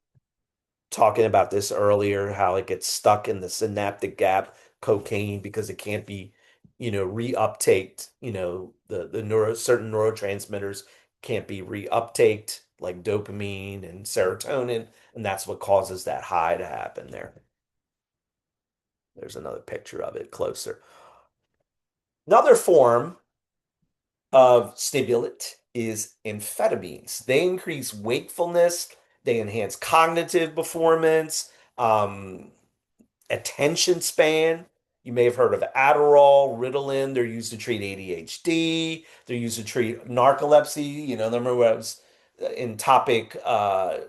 talking about this earlier, how it gets stuck in the synaptic gap, cocaine, because it can't be, reuptaked. The certain neurotransmitters can't be reuptaked, like dopamine and serotonin, and that's what causes that high to happen there. There's another picture of it closer. Another form of stimulant is amphetamines. They increase wakefulness, they enhance cognitive performance, attention span. You may have heard of Adderall, Ritalin. They're used to treat ADHD. They're used to treat narcolepsy. Remember when I was in topic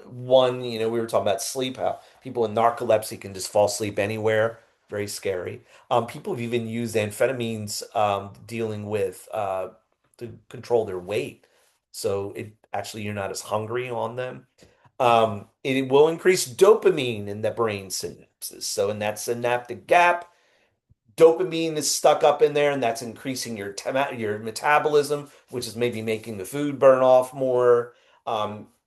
one, we were talking about sleep, how people with narcolepsy can just fall asleep anywhere. Very scary. People have even used amphetamines dealing with to control their weight. So it actually you're not as hungry on them. It will increase dopamine in the brain synapses. So in that synaptic gap, dopamine is stuck up in there, and that's increasing your metabolism, which is maybe making the food burn off more.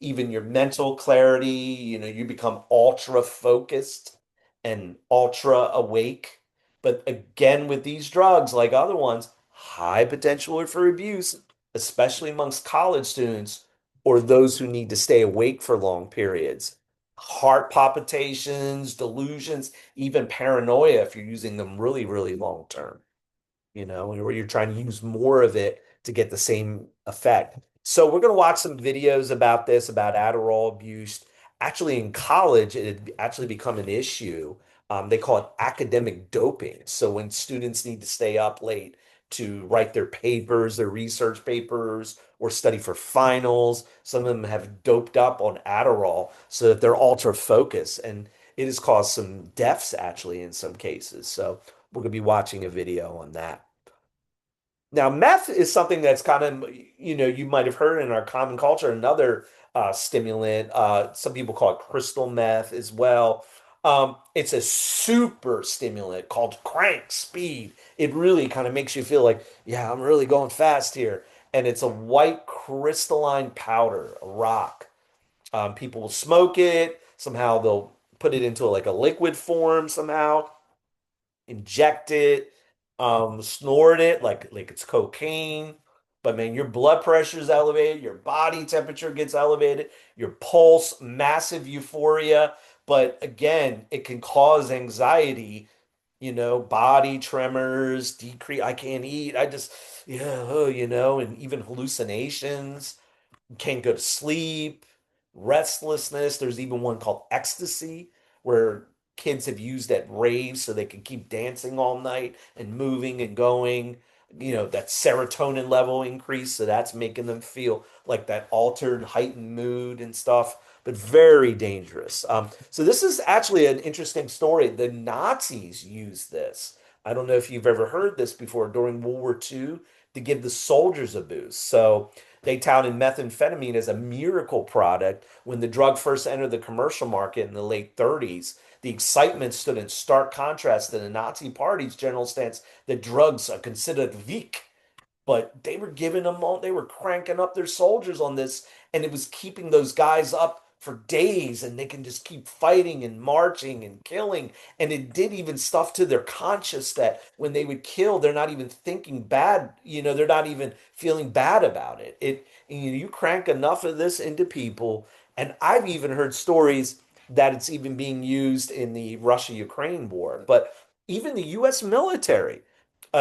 Even your mental clarity, you become ultra focused and ultra awake. But again, with these drugs, like other ones, high potential for abuse, especially amongst college students or those who need to stay awake for long periods. Heart palpitations, delusions, even paranoia if you're using them really, really long term, where you're trying to use more of it to get the same effect. So we're going to watch some videos about this, about Adderall abuse. Actually, in college, it had actually become an issue. They call it academic doping. So when students need to stay up late to write their papers, their research papers, or study for finals, some of them have doped up on Adderall so that they're ultra focused. And it has caused some deaths actually in some cases. So we're going to be watching a video on that. Now, meth is something that's kind of, you might have heard in our common culture, another stimulant. Some people call it crystal meth as well. It's a super stimulant called crank speed. It really kind of makes you feel like, yeah, I'm really going fast here. And it's a white crystalline powder, a rock. People will smoke it. Somehow they'll put it into like a liquid form somehow, inject it, snort it like it's cocaine. But man, your blood pressure is elevated, your body temperature gets elevated, your pulse, massive euphoria. But again, it can cause anxiety, body tremors, decrease. I can't eat. I just, yeah, oh, and even hallucinations, can't go to sleep, restlessness. There's even one called ecstasy, where kids have used at raves so they can keep dancing all night and moving and going. That serotonin level increase, so that's making them feel like that altered, heightened mood and stuff, but very dangerous. So this is actually an interesting story. The Nazis used this. I don't know if you've ever heard this before during World War II to give the soldiers a boost. So they touted methamphetamine as a miracle product when the drug first entered the commercial market in the late 30s. The excitement stood in stark contrast to the Nazi Party's general stance that drugs are considered weak, but they were giving them all, they were cranking up their soldiers on this, and it was keeping those guys up for days, and they can just keep fighting and marching and killing. And it did even stuff to their conscience that when they would kill, they're not even thinking bad, they're not even feeling bad about it. You crank enough of this into people, and I've even heard stories that it's even being used in the Russia-Ukraine war. But even the US military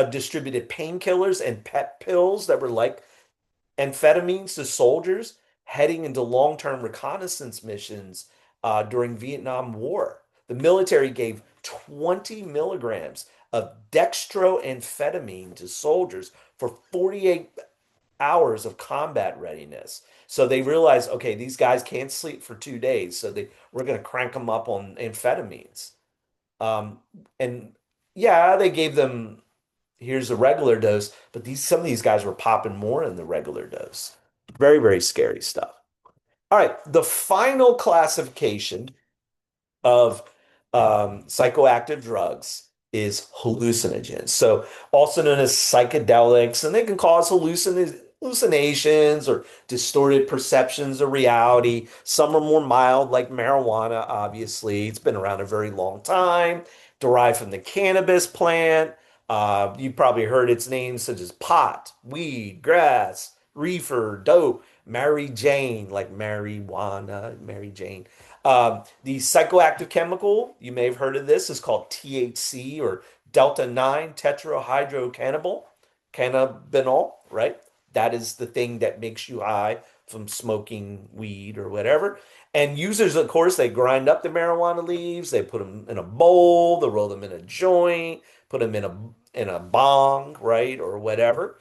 distributed painkillers and pep pills that were like amphetamines to soldiers heading into long-term reconnaissance missions during Vietnam War. The military gave 20 milligrams of dextroamphetamine to soldiers for 48 hours of combat readiness. So they realized, okay, these guys can't sleep for 2 days, so we're going to crank them up on amphetamines. Um, and yeah, they gave them here's a regular dose, but these some of these guys were popping more in the regular dose. Very, very scary stuff. All right, the final classification of psychoactive drugs is hallucinogens. So, also known as psychedelics, and they can cause hallucinations or distorted perceptions of reality. Some are more mild, like marijuana, obviously. It's been around a very long time, derived from the cannabis plant. You've probably heard its names such as pot, weed, grass, reefer, dope, Mary Jane, like marijuana, Mary Jane. The psychoactive chemical, you may have heard of this, is called THC or delta 9 tetrahydrocannabinol, cannabinol, right? That is the thing that makes you high from smoking weed or whatever. And users, of course, they grind up the marijuana leaves, they put them in a bowl, they roll them in a joint, put them in a bong, right, or whatever.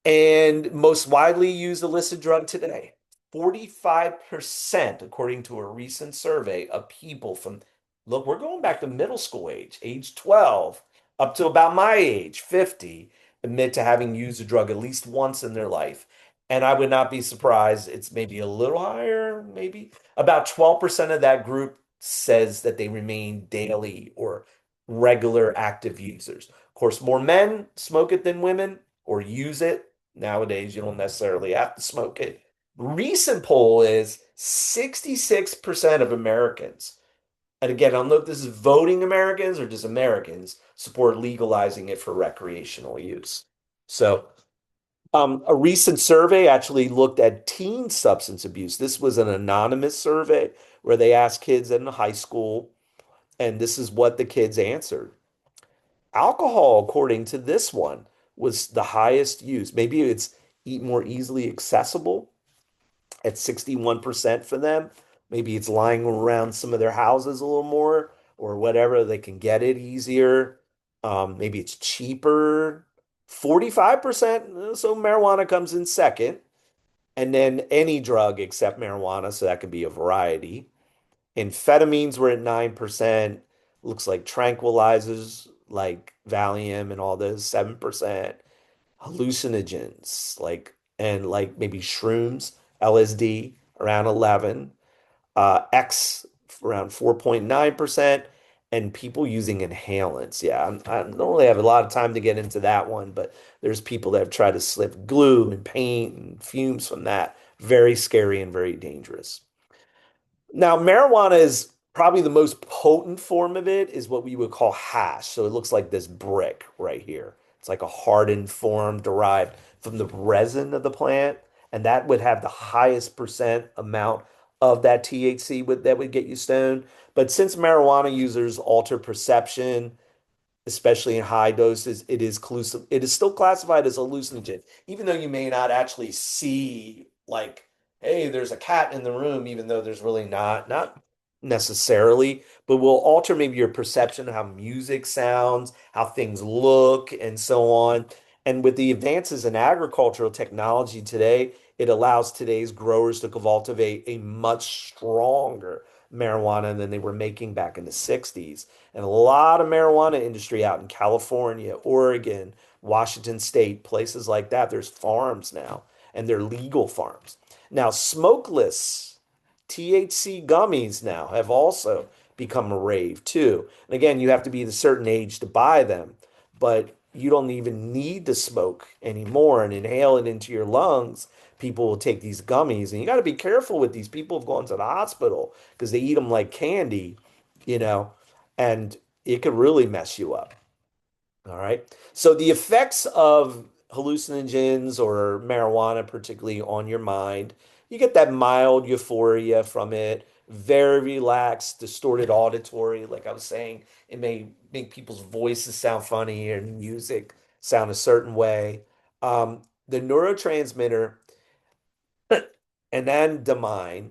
And most widely used illicit drug today. 45%, according to a recent survey of people from, look, we're going back to middle school age 12, up to about my age, 50, admit to having used a drug at least once in their life. And I would not be surprised, it's maybe a little higher, maybe. About 12% of that group says that they remain daily or regular active users. Of course, more men smoke it than women or use it. Nowadays, you don't necessarily have to smoke it. Recent poll is 66% of Americans, and again, I don't know if this is voting Americans or just Americans, support legalizing it for recreational use. So, a recent survey actually looked at teen substance abuse. This was an anonymous survey where they asked kids in high school, and this is what the kids answered. Alcohol, according to this one, was the highest use. Maybe it's more easily accessible at 61% for them. Maybe it's lying around some of their houses a little more or whatever. They can get it easier. Maybe it's cheaper. 45%. So marijuana comes in second. And then any drug except marijuana. So that could be a variety. Amphetamines were at 9%. Looks like tranquilizers like Valium and all those, 7%. Hallucinogens like maybe shrooms, LSD around 11, X around 4.9%, and people using inhalants. Yeah, I don't really have a lot of time to get into that one, but there's people that have tried to slip glue and paint and fumes from that. Very scary and very dangerous. Now, marijuana is probably the most potent form of it is what we would call hash. So it looks like this brick right here. It's like a hardened form derived from the resin of the plant, and that would have the highest percent amount of that THC that would get you stoned. But since marijuana users alter perception, especially in high doses, it is still classified as hallucinogen, even though you may not actually see like, hey, there's a cat in the room, even though there's really not necessarily, but will alter maybe your perception of how music sounds, how things look, and so on. And with the advances in agricultural technology today, it allows today's growers to cultivate a much stronger marijuana than they were making back in the 60s. And a lot of marijuana industry out in California, Oregon, Washington State, places like that. There's farms now, and they're legal farms. Now, smokeless THC gummies now have also become a rave too. And again, you have to be a certain age to buy them, but you don't even need to smoke anymore and inhale it into your lungs. People will take these gummies, and you got to be careful with these. People have gone to the hospital because they eat them like candy, you know, and it could really mess you up. All right. So the effects of hallucinogens or marijuana, particularly on your mind, you get that mild euphoria from it, very relaxed, distorted auditory. Like I was saying, it may make people's voices sound funny and music sound a certain way. The neurotransmitter anandamide,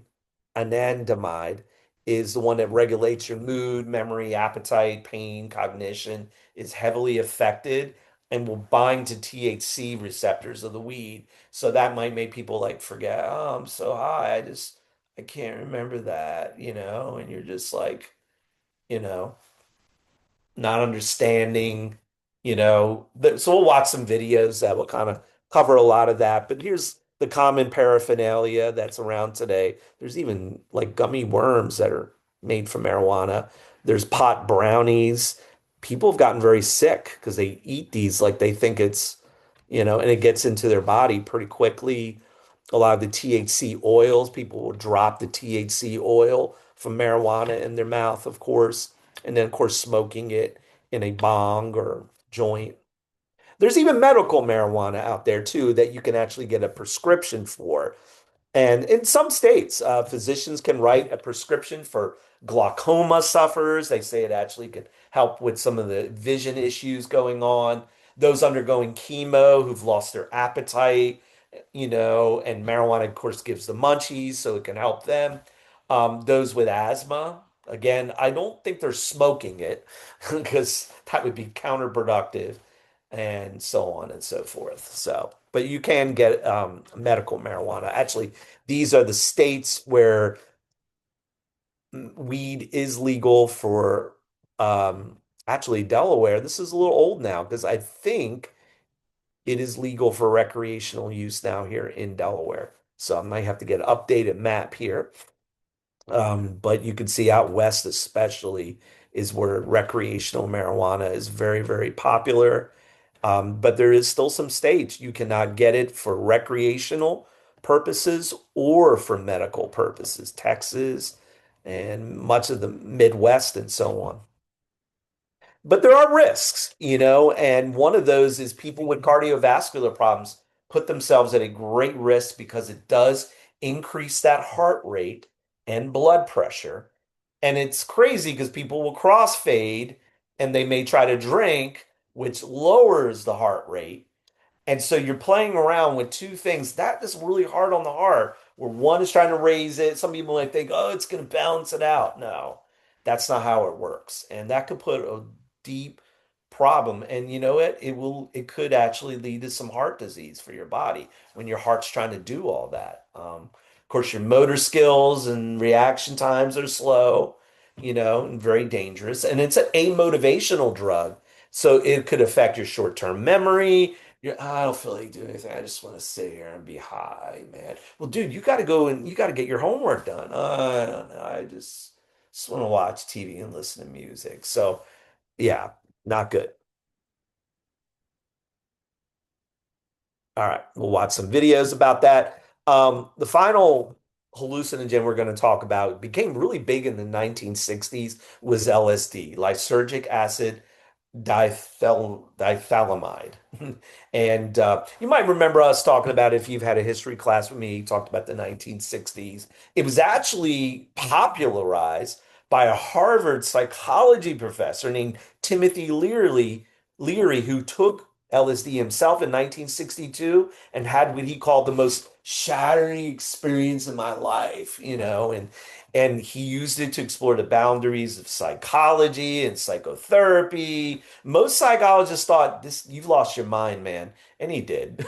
anandamide is the one that regulates your mood, memory, appetite, pain, cognition, is heavily affected. and will bind to THC receptors of the weed. So that might make people like forget, oh, I'm so high. I can't remember that, and you're just like, you know not understanding, so we'll watch some videos that will kind of cover a lot of that. But here's the common paraphernalia that's around today. There's even like gummy worms that are made from marijuana. There's pot brownies. People have gotten very sick because they eat these like they think and it gets into their body pretty quickly. A lot of the THC oils, people will drop the THC oil from marijuana in their mouth, of course, and then, of course, smoking it in a bong or joint. There's even medical marijuana out there too that you can actually get a prescription for. And in some states, physicians can write a prescription for glaucoma sufferers. They say it actually can help with some of the vision issues going on. Those undergoing chemo who've lost their appetite, and marijuana, of course, gives the munchies, so it can help them. Those with asthma, again, I don't think they're smoking it because that would be counterproductive and so on and so forth. So, but you can get medical marijuana. Actually, these are the states where weed is legal for actually Delaware. This is a little old now because I think it is legal for recreational use now here in Delaware. So I might have to get an updated map here. But you can see out west, especially, is where recreational marijuana is very, very popular. But there is still some states you cannot get it for recreational purposes or for medical purposes, Texas and much of the Midwest and so on. But there are risks, and one of those is people with cardiovascular problems put themselves at a great risk because it does increase that heart rate and blood pressure. And it's crazy because people will crossfade and they may try to drink, which lowers the heart rate. And so you're playing around with two things that is really hard on the heart, where one is trying to raise it. Some people might think, oh, it's going to balance it out. No, that's not how it works. And that could put a deep problem. And you know what? It could actually lead to some heart disease for your body when your heart's trying to do all that. Of course, your motor skills and reaction times are slow, and very dangerous. And it's a motivational drug. So it could affect your short-term memory. I don't feel like doing anything. I just want to sit here and be high, man. Well, dude, you got to go and you got to get your homework done. I don't know. I just want to watch TV and listen to music. So, yeah, not good. All right, we'll watch some videos about that. The final hallucinogen we're going to talk about became really big in the 1960s was LSD, lysergic acid dithalamide. And you might remember us talking about, if you've had a history class with me, talked about the 1960s. It was actually popularized by a Harvard psychology professor named Timothy Leary, who took LSD himself in 1962 and had what he called the most shattering experience in my life, and he used it to explore the boundaries of psychology and psychotherapy. Most psychologists thought, this, you've lost your mind, man. And he did.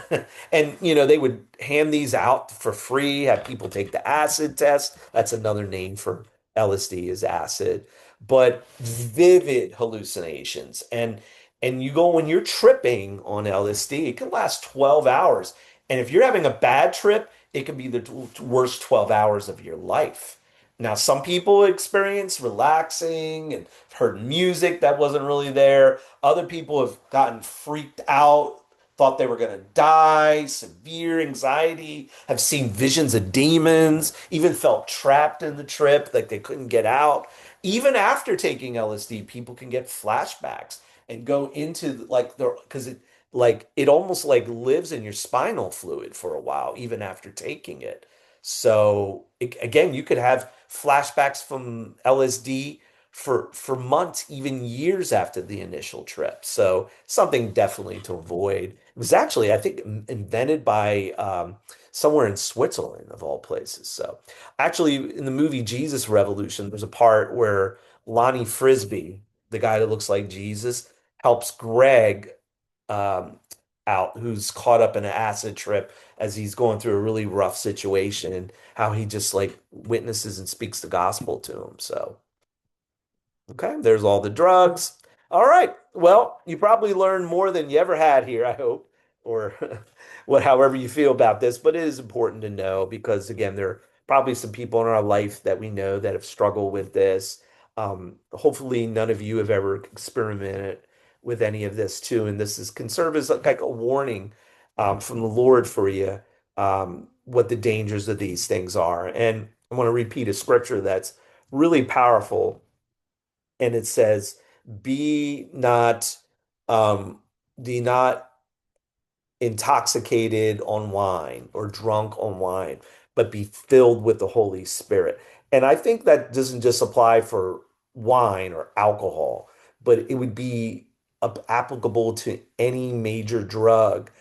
And they would hand these out for free, have people take the acid test. That's another name for LSD, is acid. But vivid hallucinations. And you go, when you're tripping on LSD, it can last 12 hours. And if you're having a bad trip, it can be the worst 12 hours of your life. Now, some people experience relaxing and heard music that wasn't really there. Other people have gotten freaked out, thought they were going to die, severe anxiety, have seen visions of demons, even felt trapped in the trip, like they couldn't get out. Even after taking LSD, people can get flashbacks and go into like the because it almost like lives in your spinal fluid for a while, even after taking it. So again, you could have flashbacks from LSD for months, even years after the initial trip. So something definitely to avoid. It was actually, I think, invented by somewhere in Switzerland, of all places. So actually, in the movie Jesus Revolution, there's a part where Lonnie Frisbee, the guy that looks like Jesus, helps Greg um, out who's caught up in an acid trip as he's going through a really rough situation and how he just like witnesses and speaks the gospel to him. So, okay, there's all the drugs. All right. Well, you probably learned more than you ever had here, I hope, or what, however you feel about this. But it is important to know because, again, there are probably some people in our life that we know that have struggled with this. Hopefully, none of you have ever experimented with any of this too. And this is can serve as like a warning from the Lord for you, what the dangers of these things are. And I want to repeat a scripture that's really powerful, and it says, "Be not, be not intoxicated on wine or drunk on wine, but be filled with the Holy Spirit." And I think that doesn't just apply for wine or alcohol, but it would be applicable to any major drug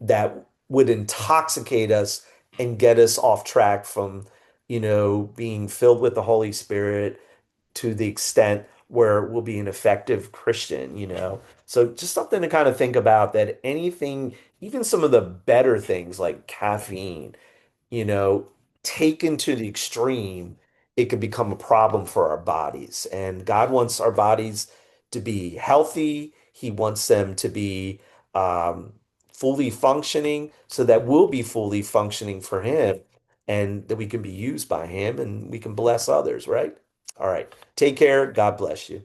that would intoxicate us and get us off track from, being filled with the Holy Spirit to the extent where we'll be an effective Christian. So just something to kind of think about, that anything, even some of the better things like caffeine, you know, taken to the extreme, it can become a problem for our bodies. And God wants our bodies to be healthy. He wants them to be um, fully functioning so that we'll be fully functioning for Him and that we can be used by Him and we can bless others, right? All right. Take care. God bless you.